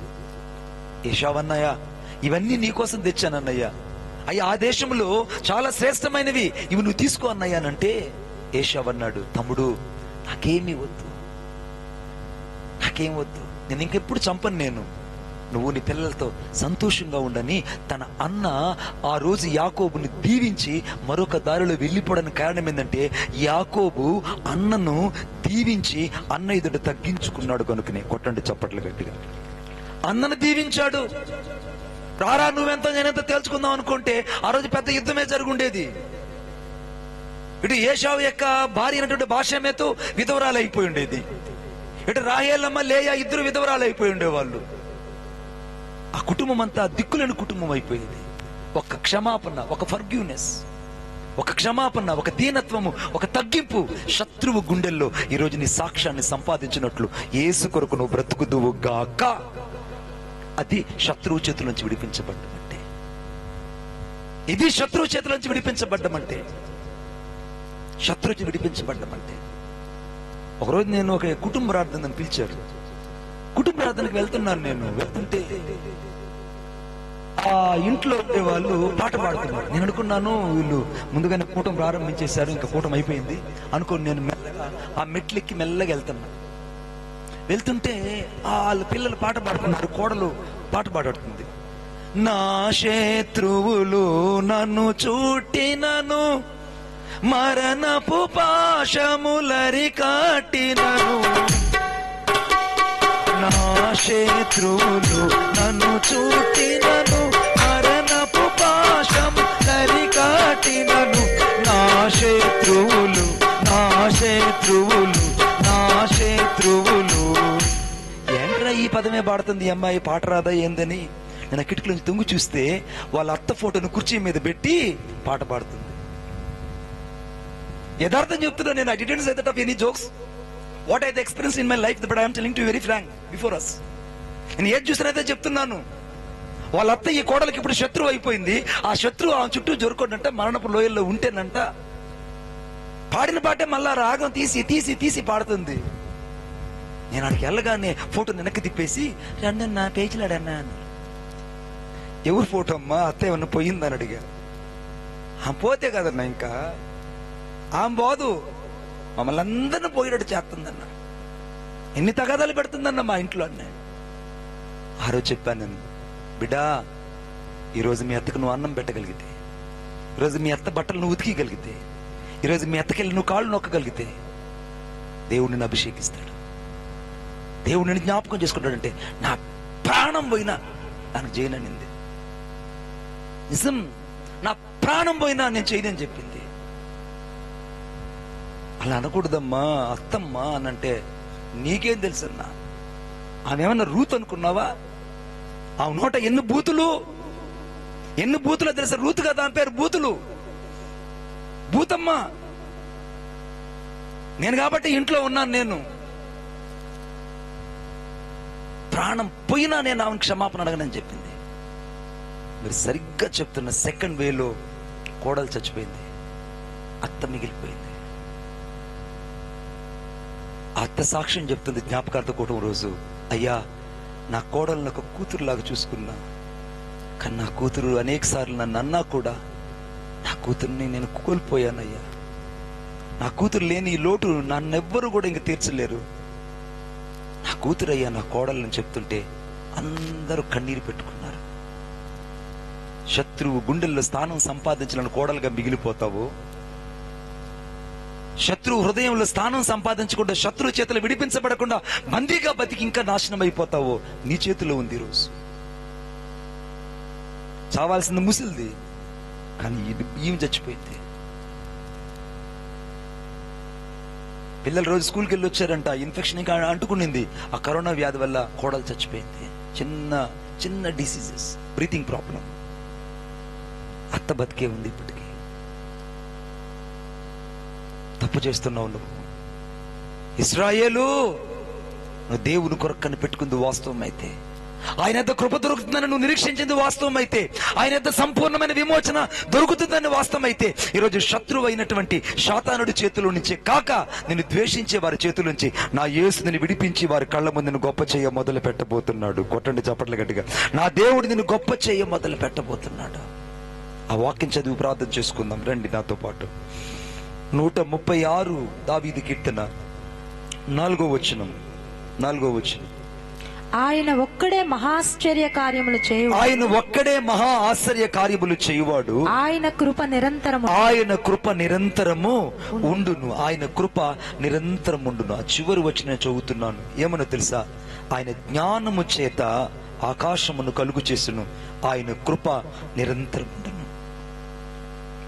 ఏశావు అన్నయ్య ఇవన్నీ నీకోసం తెచ్చానన్నయ్య, అయ్యా ఆ దేశంలో చాలా శ్రేష్టమైనవి, ఇవి నువ్వు తీసుకో అన్నయ్యానంటే ఏశావు అన్నాడు, తమ్ముడు నాకేమీ వద్దు, నాకేం వద్దు, నేను ఇంకెప్పుడు చంపను, నేను నువ్వు నీ పిల్లలతో సంతోషంగా ఉండని తన అన్న ఆ రోజు యాకోబుని దీవించి మరొక దారిలో వెళ్ళిపోవడానికి కారణం ఏంటంటే, యాకోబు అన్నను దీవించి అన్న ఎదుట తగ్గించుకున్నాడు కనుకనే. కొట్టండి చప్పట్లు గట్టిగా. అన్నను దీవించాడు. రారా నువ్వెంత నేనెంత తేల్చుకుందాం అనుకుంటే ఆ రోజు పెద్ద యుద్ధమే జరుగుండేది. ఇటు ఏశావు యొక్క భార్య అయినటువంటి బాషెమెతు విధవరాలు అయిపోయి ఉండేది, ఇటు రాహేలమ్మ లేయా ఇద్దరు విధవరాలు అయిపోయి ఉండేవాళ్ళు. ఆ కుటుంబం అంతా దిక్కులేని కుటుంబం అయిపోయేది. ఒక క్షమాపణ, ఒక ఫర్గివ్నెస్, ఒక క్షమాపణ, ఒక దీనత్వము, ఒక తగ్గింపు శత్రువు గుండెల్లో ఈరోజు నీ సాక్ష్యాన్ని సంపాదించినట్లు యేసు కొరకు నువ్వు బ్రతుకుదువు గాక. అది శత్రువు చేతుల నుంచి విడిపించబడ్డమంటే. ఇది శత్రువు చేతుల నుంచి విడిపించబడ్డమంటే, శత్రువు విడిపించబడ్డమంటే. ఒకరోజు నేను ఒక కుటుంబ ప్రార్థనని పిలిచారు. కుటుంబ ప్రార్థనకి వెళ్తున్నాను. నేను వెళ్తుంటే ఆ ఇంట్లో ఉండే వాళ్ళు పాట పాడుతున్నారు. నేను అనుకున్నాను వీళ్ళు ముందుగానే కూటం ప్రారంభించేశారు, ఇంకా కూటం అయిపోయింది అనుకోని నేను మెల్లగా ఆ మెట్లెక్కి మెల్లగా వెళ్తుంటే వాళ్ళ పిల్లలు పాట పాడుతున్నారు, కోడలు పాట పాడుతుంది. నా శత్రువులు నన్ను చుట్టినను, మరణపు పాశములరి కాటినను, నా శత్రువులు నన్ను చుట్టినను, మరణపు పాశములరి కాటినను, నా శత్రువులు, నా శత్రువులు, నా శత్రువులు. ఏంట్రా ఈ పదమే పాడుతుంది ఈ అమ్మాయి, పాట రాదా ఏందని నేను ఆ కిటికీ నుంచి తొంగి చూస్తే వాళ్ళ అత్త ఫోటోను కుర్చీ మీద పెట్టి పాట పాడుతుంది. యథార్థం చెప్తున్నా నేను. I didn't say that of any jokes. What I experienced in my life, but I am telling to you very frank before us. నేను ఏది చూసినైతే చెప్తున్నాను. వాళ్ళ అత్త ఈ కోడలకి ఇప్పుడు శత్రువు అయిపోయింది. ఆ శత్రువు ఆ చుట్టూ జోరుకోడంట, మరణపు లోయల్లో ఉంటేనంట పాడిన పాటే మళ్ళా రాగం తీసి తీసి తీసి పాడుతుంది. నేను అక్కడికి వెళ్ళగానే ఫోటో వెనక్కి తిప్పేసి, రండి నా పేజీలాడన్నా. ఎవరు ఫోటో అమ్మా? అత్త ఏమన్నా పోయిందని అడిగా. పోతే కదన్నా ఇంకా ఆమె పోదు, మమ్మల్ని అందరిని పోయేటట్టు చేస్తుందన్న, ఎన్ని తగాదాలు పెడుతుందన్న మా ఇంట్లో అన్న. ఆ రోజు చెప్పాను నేను, బిడ్డా, ఈరోజు మీ అత్తకు నువ్వు అన్నం పెట్టగలిగితే, ఈరోజు మీ అత్త బట్టలు నువ్వు ఉతికిగలిగితే, ఈరోజు మీ అత్తకెళ్ళి నువ్వు కాళ్ళు నొక్కగలిగితే దేవుడిని అభిషేకిస్తాడు. దేవుడిని జ్ఞాపకం చేసుకుంటాడంటే నా ప్రాణం పోయినా నాకు చేయననింది. నిజం, నా ప్రాణం పోయినా నేను చేయనని చెప్పింది. అలా అనకూడదమ్మా అత్తమ్మా అనంటే నీకేం తెలుసన్నా? ఆమె ఏమన్నా రూత్ అనుకున్నావా? ఆ నోట ఎన్ని బూతులు తెలుసా? రూత్ కదా ఆమె పేరు, బూతులు. బూతమ్మా. నేను కాబట్టి ఇంట్లో ఉన్నాను. నేను ప్రాణం పోయినా నేను ఆమెను క్షమాపణ అడగనని చెప్పింది. మీరు సరిగ్గా చెప్తున్న సెకండ్ వేలో కోడలు చచ్చిపోయింది, అత్త మిగిలిపోయింది. అత్త సాక్ష్యం చెప్తుంది జ్ఞాపకార్థ కూటమి రోజు, అయ్యా నా కోడలను ఒక కూతురులాగా చూసుకున్నా, కానీ నా కూతురు అనేక సార్లు నన్ను అన్నా కూడా నా కూతుర్ని నేను కోల్పోయానయ్యా. నా కూతురు లేని ఈ లోటు నన్నెవ్వరూ కూడా ఇంక తీర్చలేరు. నా కూతురయ్యా నా కోడలను చెప్తుంటే అందరూ కన్నీరు పెట్టుకున్నారు. శత్రువు గుండెల్లో స్థానం సంపాదించిన కోడలుగా మిగిలిపోతావు. శత్రువు హృదయంలో స్థానం సంపాదించకుండా, శత్రువు చేతులు విడిపించబడకుండా బందీగా బతికి ఇంకా నాశనం అయిపోతావో నీ చేతిలో ఉంది. ఈరోజు చావాల్సింది ముసిల్ది, కానీ ఈమె చచ్చిపోయింది. పిల్లలు రోజు స్కూల్కి వెళ్ళి వచ్చారంట, ఇన్ఫెక్షన్ ఇంకా అంటుకునింది. ఆ కరోనా వ్యాధి వల్ల కోడలు చచ్చిపోయింది. చిన్న చిన్న డిసీజెస్, బ్రీతింగ్ ప్రాబ్లం. అత్త బతికే ఉంది ఇప్పటికీ. తప్పు చేస్తున్నావు నువ్వు. ఇశ్రాయేలు, నువ్వు దేవుని కొరకు కనిపెట్టుకుంది వాస్తవం అయితే, ఆయన యొక్క కృప దొరుకుతుందని నువ్వు నిరీక్షించింది వాస్తవం అయితే, ఆయన యొక్క సంపూర్ణమైన విమోచన దొరుకుతుందని వాస్తవం అయితే, ఈరోజు శత్రువు అయినటువంటి శాతానుడి చేతుల నుంచి కాక నిన్ను ద్వేషించే వారి చేతుల నుంచి నా యేసుని విడిపించి వారి కళ్ళ ముందు నిన్ను గొప్ప చేయ మొదలు పెట్టబోతున్నాడు. కొట్టండి చప్పట్లు గట్టిగా. నా దేవుడు నిన్ను గొప్ప చేయ మొదలు పెట్టబోతున్నాడు. ఆ వాక్యం చదివి ప్రార్థన చేసుకుందాం రండి నాతో పాటు. 136 దావీదు కీర్తన 4వ వచనం. ఆయన ఒక్కడే మహా ఆశ్చర్య కార్యములు చేయువాడు. ఆయన ఒక్కడే మహా ఆశ్చర్య కార్యములు చేయువాడు. ఆయన కృప నిరంతరము ఉండును. ఆయన కృప నిరంతరం ఉండును. ఆ చివరి వచనం చదువుతున్నాను. ఏమన్నా తెలుసా? ఆయన జ్ఞానము చేత ఆకాశమును కలుగు చేసును, ఆయన కృప నిరంతరం ఉండును.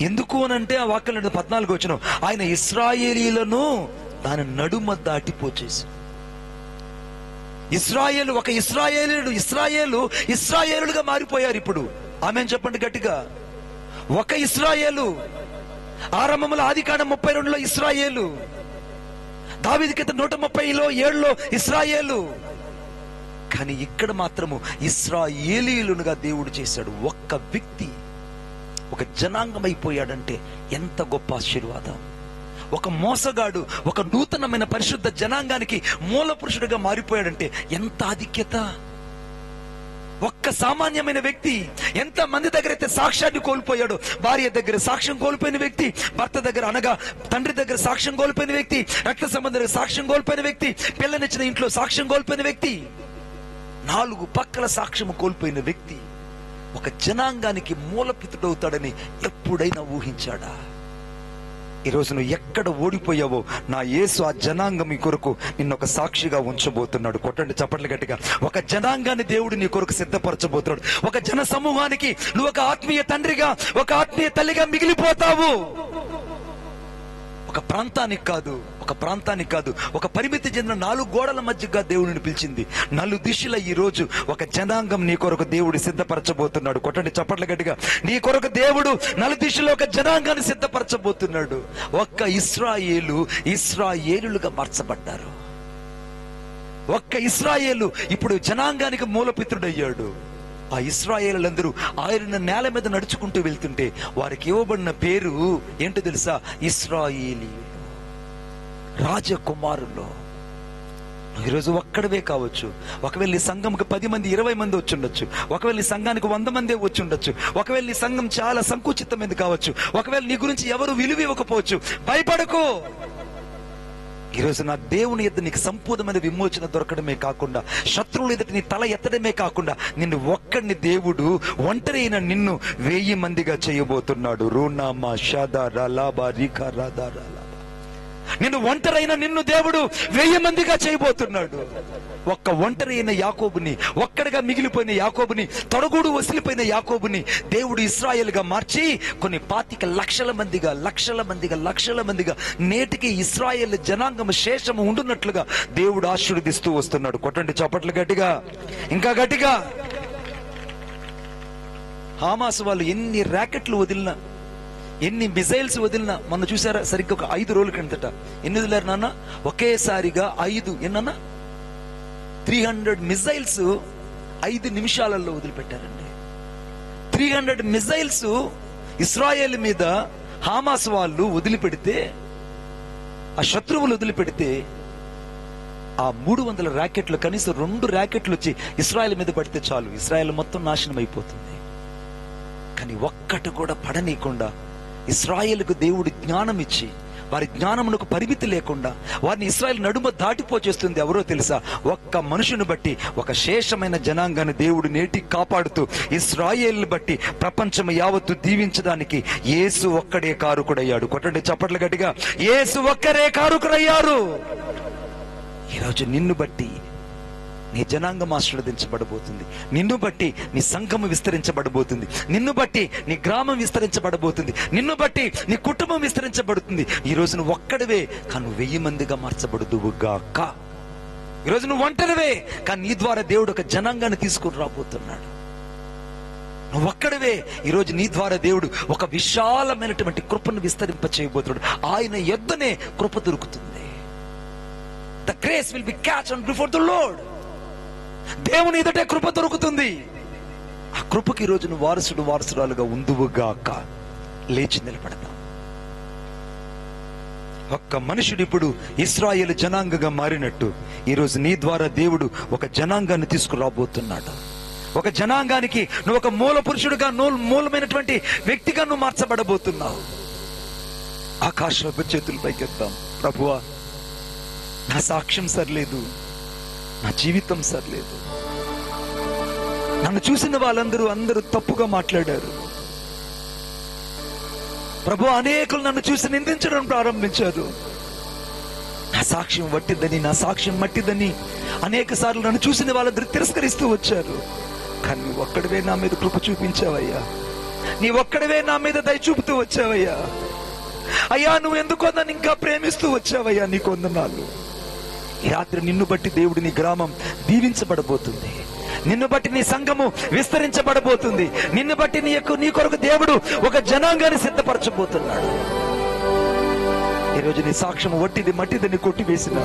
ఎందుకు అనంటే ఆ వాక్యం 14 వచనం, ఆయన ఇశ్రాయేలీలను దాని నడుమ దాటిపోచేసి. ఇశ్రాయేలుగా మారిపోయారు ఇప్పుడు. ఆమేన్ చెప్పండి గట్టిగా. ఒక ఇశ్రాయేలు. ఆరంభంలో ఆదికాండం 32లో ఇశ్రాయేలు, దావీదు కీర్తన 137లో ఇశ్రాయేలు. కానీ ఇక్కడ మాత్రము ఇశ్రాయేలీలుగా దేవుడు చేశాడు. ఒక్క వ్యక్తి, ఒక జనాంగం అయిపోయాడంటే ఎంత గొప్ప ఆశీర్వాదం. ఒక మోసగాడు ఒక నూతనమైన పరిశుద్ధ జనాంగానికి మూల పురుషుడిగా మారిపోయాడంటే ఎంత ఆధిక్యత. ఒక్క సామాన్యమైన వ్యక్తి ఎంత మంది దగ్గర అయితే సాక్ష్యాన్ని కోల్పోయాడు. భార్య దగ్గర సాక్ష్యం కోల్పోయిన వ్యక్తి, భర్త దగ్గర అనగా తండ్రి దగ్గర సాక్ష్యం కోల్పోయిన వ్యక్తి, రక్త సంబంధం దగ్గర సాక్ష్యం కోల్పోయిన వ్యక్తి, పిల్లనిచ్చిన ఇంట్లో సాక్ష్యం కోల్పోయిన వ్యక్తి, 4 పక్కల సాక్ష్యం కోల్పోయిన వ్యక్తి ఒక జనాంగానికి మూలపితుడవుతాడని ఎప్పుడైనా ఊహించాడా? ఈరోజు నువ్వు ఎక్కడ ఓడిపోయావో నా యేసు ఆ జనాంగం మీ కొరకు నిన్నొక సాక్షిగా ఉంచబోతున్నాడు. కొట్టండి చప్పట్లు గట్టిగా. ఒక జనాంగాన్ని దేవుడు నీ కొరకు సిద్ధపరచబోతున్నాడు. ఒక జన సమూహానికి నువ్వు ఒక ఆత్మీయ తండ్రిగా, ఒక ఆత్మీయ తల్లిగా మిగిలిపోతావు. ఒక ప్రాంతానికి కాదు, ఒక పరిమితి చెందిన 4 గోడల మధ్యగా దేవుడిని పిలిచింది. 4 దిశల ఈ రోజు ఒక జనాంగం నీ కొరకు దేవుడు సిద్ధపరచబోతున్నాడు. కొట్టండి చప్పట్ల గట్టిగా. నీ కొరకు దేవుడు 4 దిశలో ఒక జనాంగాన్ని సిద్ధపరచబోతున్నాడు. ఒక్క ఇశ్రాయేలుగా మార్చబడ్డారు. ఒక్క ఇశ్రాయేలు ఇప్పుడు జనాంగానికి మూలపిత్రుడయ్యాడు. ఆ ఇశ్రాయేలులందరూ ఆయన నేల మీద నడుచుకుంటూ వెళ్తుంటే వారికి ఇవ్వబడిన పేరు ఏంటో తెలుసా? ఇశ్రాయేలీయులు, రాజకుమారులు. ఈరోజు ఒక్కడవే కావచ్చు. ఒకవేళ నీ సంఘంకి 10 మంది 20 మంది వచ్చి ఉండొచ్చు. ఒకవేళ నీ సంఘానికి 100 మందే వచ్చి ఉండొచ్చు. ఒకవేళ నీ సంఘం చాలా సంకుచితమైనది కావచ్చు. ఒకవేళ నీ గురించి ఎవరు విలువ ఇవ్వకపోవచ్చు. భయపడకు. ఈరోజు నా దేవుని యొద్ద నీకు సంపూర్ణమైన విమోచన దొరకడమే కాకుండా శత్రు శత్రువులు ఎదుట నీ తల ఎత్తడమే కాకుండా నిన్ను ఒక్కడిని దేవుడు ఒంటరి అయిన నిన్ను 1000 మందిగా చేయబోతున్నాడు. రూనామా షాదా రాలాబా రికా రాదా రాలా. నిన్ను ఒంటరైన నిన్ను దేవుడు 1000 మందిగా చేయబోతున్నాడు. ఒక్క ఒంటరి అయిన యాకోబుని, ఒక్కడిగా మిగిలిపోయిన యాకోబుని, తొడగూడు వసిలిపోయిన యాకోబుని దేవుడు ఇశ్రాయేలుగా మార్చి కొన్ని 25 లక్షల మందిగా నేటికి ఇశ్రాయేల్ జనాంగం శేషము ఉండున్నట్లుగా దేవుడు ఆశీర్వదిస్తూ వస్తున్నాడు. కొట్టండి చప్పట్లు గట్టిగా, ఇంకా గట్టిగా. హమాస్ వాళ్ళు ఎన్ని ర్యాకెట్లు వదిలినా, ఎన్ని మిసైల్స్ వదిలినా, మొన్న చూసారా సరిగ్గా ఒక 5 రోజుల క్రిందట ఎన్ని వదిలేరు నాన్న? ఒకేసారిగా 5 ఎన్న 300 మిసైల్స్ 5 నిమిషాలలో వదిలిపెట్టారండి. 300 మిసైల్స్ ఇశ్రాయేల్ మీద హమాస్ వాళ్ళు వదిలిపెడితే, ఆ శత్రువులు వదిలిపెడితే, ఆ 300 ర్యాకెట్లు కనీసం 2 ర్యాకెట్లు వచ్చి ఇశ్రాయేల్ మీద పడితే చాలు, ఇశ్రాయేల్ మొత్తం నాశనం అయిపోతుంది. కానీ ఒక్కటి కూడా పడనీయకుండా ఇశ్రాయేలుకు దేవుడు జ్ఞానం ఇచ్చి, వారి జ్ఞానమునకు పరిమితి లేకుండా వారిని ఇశ్రాయేల్ నడుమ దాటిపోచేస్తుంది ఎవరో తెలుసా? ఒక్క మనుషుని బట్టి ఒక శేషమైన జనాంగాన్ని దేవుడు నేటికి కాపాడుతూ ఇశ్రాయేల్ బట్టి ప్రపంచం యావత్తు దీవించడానికి యేసు ఒక్కడే కారుకుడయ్యాడు. కొట్టండి చప్పట్లు గట్టిగా, యేసు ఒక్కరే కారుకుడయ్యారు. ఈరోజు నిన్ను బట్టి నీ జనాంగం ఆశీర్వదించబడబోతుంది. నిన్ను బట్టి నీ సంఘము విస్తరించబడబోతుంది. నిన్ను బట్టి నీ గ్రామం విస్తరించబడబోతుంది. నిన్ను బట్టి నీ కుటుంబం విస్తరించబడుతుంది. ఈ రోజు నువ్వు ఒక్కడివే కానీ నువ్వు 1000 మందిగా మార్చబడుదువుగాక. ఈ రోజు నువ్వు ఒంటరివే కానీ నీ ద్వారా దేవుడు ఒక జనాంగాన్ని తీసుకుని రాబోతున్నాడు. నువ్వు ఒక్కడివే, ఈ రోజు నీ ద్వారా దేవుడు ఒక విశాలమైనటువంటి కృపను విస్తరింప చేయబోతున్నాడు. ఆయన యొద్దనే కృప దొరుకుతుంది. The grace will be catch on before the Lord. దేవుని ఎదుటే కృప దొరుకుతుంది. ఆ కృపకి ఈ రోజు నువ్వు వారసురాలుగా ఉందువుగాక. లేచి నిలబడతాం. ఒక్క మనుషుడు ఇప్పుడు ఇశ్రాయేలు జనాంగంగా మారినట్టు ఈ రోజు నీ ద్వారా దేవుడు ఒక జనాంగాన్ని తీసుకురాబోతున్నాడు. ఒక జనాంగానికి నువ్వు ఒక మూల పురుషుడుగా, మూలమైనటువంటి వ్యక్తిగా నువ్వు మార్చబడబోతున్నావు. ఆకాశంలో చేతులు పైకెత్తాం. ప్రభువా, నా సాక్ష్యం సరిలేదు, నా జీవితం సరిలేదు, నన్ను చూసిన వాళ్ళందరూ తప్పుగా మాట్లాడారు ప్రభు. అనేకులు నన్ను చూసి నిందించడం ప్రారంభించారు. నా సాక్ష్యం వట్టిదని, నా సాక్ష్యం మట్టిదని అనేక సార్లు నన్ను చూసిన వాళ్ళందరూ తిరస్కరిస్తూ వచ్చారు. కానీ నువ్వు ఒక్కడివే నా మీద కృప చూపించావయ్యా. నీ ఒక్కడివే నా మీద దయ చూపుతూ వచ్చావయ్యా. అయ్యా, నువ్వు ఎందుకో నన్ను ఇంకా ప్రేమిస్తూ వచ్చావయ్యా. నీకు వందనాలు. ఈ రాత్రి నిన్ను బట్టి దేవుడు నీ గ్రామం దీవించబడబోతుంది. నిన్ను బట్టి నీ సంఘము విస్తరించబడబోతుంది. నిన్ను బట్టి నీ కొరకు దేవుడు ఒక జనాంగాన్ని సిద్ధపరచబోతున్నాడు. ఈరోజు నీ సాక్ష్యం వట్టిది మట్టిదని కొట్టివేసిన,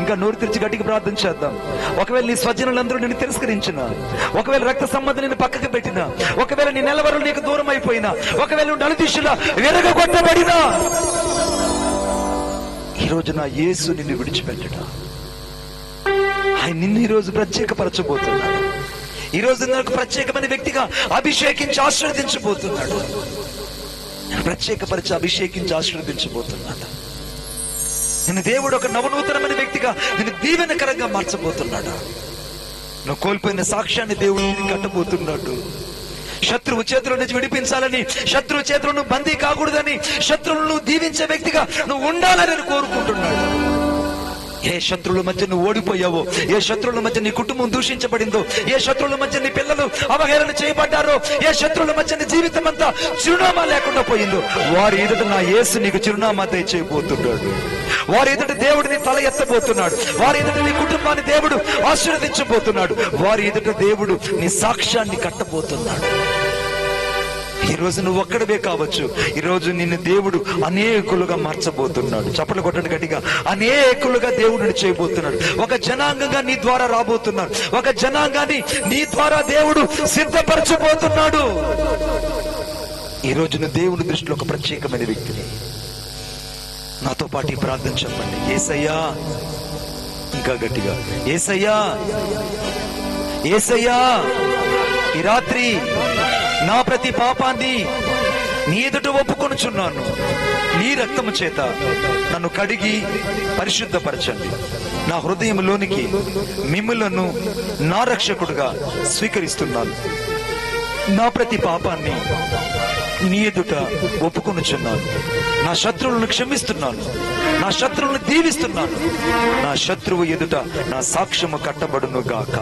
ఇంకా నోరు తెరిచి గట్టికి ప్రార్థన చేద్దాం. ఒకవేళ నీ స్వజనులందరూ నిన్ను తిరస్కరించిన, ఒకవేళ రక్త సంబంధం నిన్ను పక్కకు పెట్టినా, ఒకవేళ నీ నెలవరులు నీకు దూరం అయిపోయినా, ఒకవేళ నువ్వు నలుదిశలా విరగొట్టబడినా, ఈ రోజు నా యేసు నిన్ను విడిచిపెట్టడా. ఆయన నిన్ను ఈ రోజు ప్రత్యేకపరచబోతున్నాడు. ఈ రోజు నాకు ప్రత్యేకమైన వ్యక్తిగా అభిషేకించి ఆశీర్వదించబోతున్నాడు. ప్రత్యేకపరిచి అభిషేకించి ఆశీర్వదించబోతున్నాడు. నిన్ను దేవుడు ఒక నవనూతనమైన వ్యక్తిగా, నిన్ను దీవెనకరంగా మార్చబోతున్నాడు. నువ్వు కోల్పోయిన సాక్ష్యాన్ని దేవుడు కట్టబోతున్నాడు. శత్రువు చేతుల నుంచి విడిపించాలని, శత్రువు చేతులను నువ్వు బందీ కాకూడదని, శత్రువులను దీవించే వ్యక్తిగా నువ్వు ఉండాలని కోరుకుంటున్నాడు. ఏ శత్రువుల మధ్య నువ్వు ఓడిపోయావో, ఏ శత్రువుల మధ్య నీ కుటుంబం దూషించబడిందో, ఏ శత్రువుల మధ్య నీ పిల్లలు అవహేళన చేయబడ్డారో, ఏ శత్రువుల మధ్య నీ జీవితం అంతా చిరునామా లేకుండా పోయిందో, వారి ఎదుట నా యేసు నీకు చిరునామా దయచేయబోతున్నాడు. వారి ఎదుట దేవుడు నీ తల ఎత్తబోతున్నాడు. వారి ఎదుట నీ కుటుంబాన్ని దేవుడు ఆశీర్వదించబోతున్నాడు. వారి ఎదుట దేవుడు నీ సాక్ష్యాన్ని కట్టబోతున్నాడు. ఈ రోజు నువ్వు ఒక్కడవే కావచ్చు, ఈ రోజు నిన్ను దేవుడు అనేకులుగా మార్చబోతున్నాడు. చప్పట్లు కొట్టండి గట్టిగా. అనేకులుగా దేవుడిని చేయబోతున్నాడు. ఒక జనాంగంగా నీ ద్వారా రాబోతున్నాడు. ఒక జనాంగాన్ని నీ ద్వారా దేవుడు సిద్ధపరచబోతున్నాడు. ఈ రోజు నువ్వు దేవుని దృష్టిలో ఒక ప్రత్యేకమైన వ్యక్తిని. నాతో పాటు ఈ ప్రార్థన చెప్పండి. యేసయ్యా, ఇంకా గట్టిగా, యేసయ్యా, యేసయ్యా, ఈ రాత్రి నా ప్రతి పాపాన్ని నీ ఎదుట ఒప్పుకొనుచున్నాను. నీ రక్తము చేత నన్ను కడిగి పరిశుద్ధపరచండి. నా హృదయంలోనికి మిమ్ములను నా రక్షకుడుగా స్వీకరిస్తున్నాను. నా ప్రతి పాపాన్ని నీ ఎదుట ఒప్పుకొనుచున్నాను. నా శత్రువులను క్షమిస్తున్నాను. నా శత్రువులను దీవిస్తున్నాను. నా శత్రువు ఎదుట నా సాక్ష్యము కట్టబడును గాక.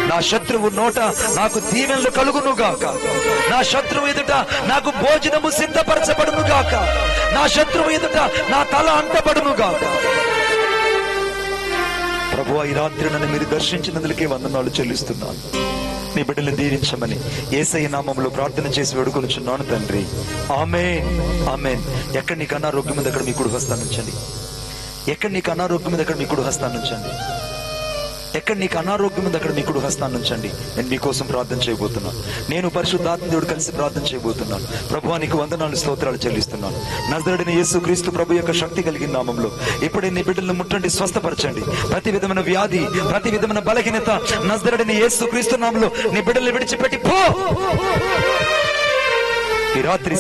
నా శత్రువు నోట నాకు దీవెనలు కలుగును గాక. నా శత్రువు ఎదుట నాకు భోజనము సిద్ధపరచబడును గాక. నా శత్రువు ఎదుట నా తల అంటబడును గాక. ప్రభువా, ఈ రాత్రి నన్ను మీరు దర్శించినందుకే వందనాలు చెల్లిస్తున్నాను. నీ బిడ్డలు దీవించమని యేసయ్య నామములో ప్రార్థన చేసి వేడుకొనుచున్నాను తండ్రి. ఆమేన్, ఆమేన్. ఎక్కడ నీకు అనారోగ్యం ఉంది అక్కడ మీ కుడి హస్తాన్ని ఉంచండి. ఎక్కడ నీకు అనారోగ్యం ఉంది అక్కడ మీ కుడి హస్తాన్ని ఉంచండి. ఎక్కడ నీకు అనారోగ్యం ఉంది అక్కడ మీ కుడి హస్తాన్ని ఉంచండి. నేను మీకోసం ప్రార్థన చేయబోతున్నాను. నేను పరిశుద్ధాత్మ దేవుడు కలిసి ప్రార్థన చేయబోతున్నాను. ప్రభువా, నీకు వందనాలు స్తోత్రాలు చెల్లిస్తున్నాను. నజరేయుడైన యేసుక్రీస్తు ప్రభు యొక్క శక్తి కలిగిన నామంలో ఇప్పుడే నీ బిడ్డలను ముట్టండి, స్వస్థపరచండి. ప్రతి విధమైన వ్యాధి, ప్రతి విధమైన బలహీనత నజరేయుడైన యేసుక్రీస్తు నామంలో నీ బిడ్డలను విడిచిపెట్టి పో. ఈ రాత్రి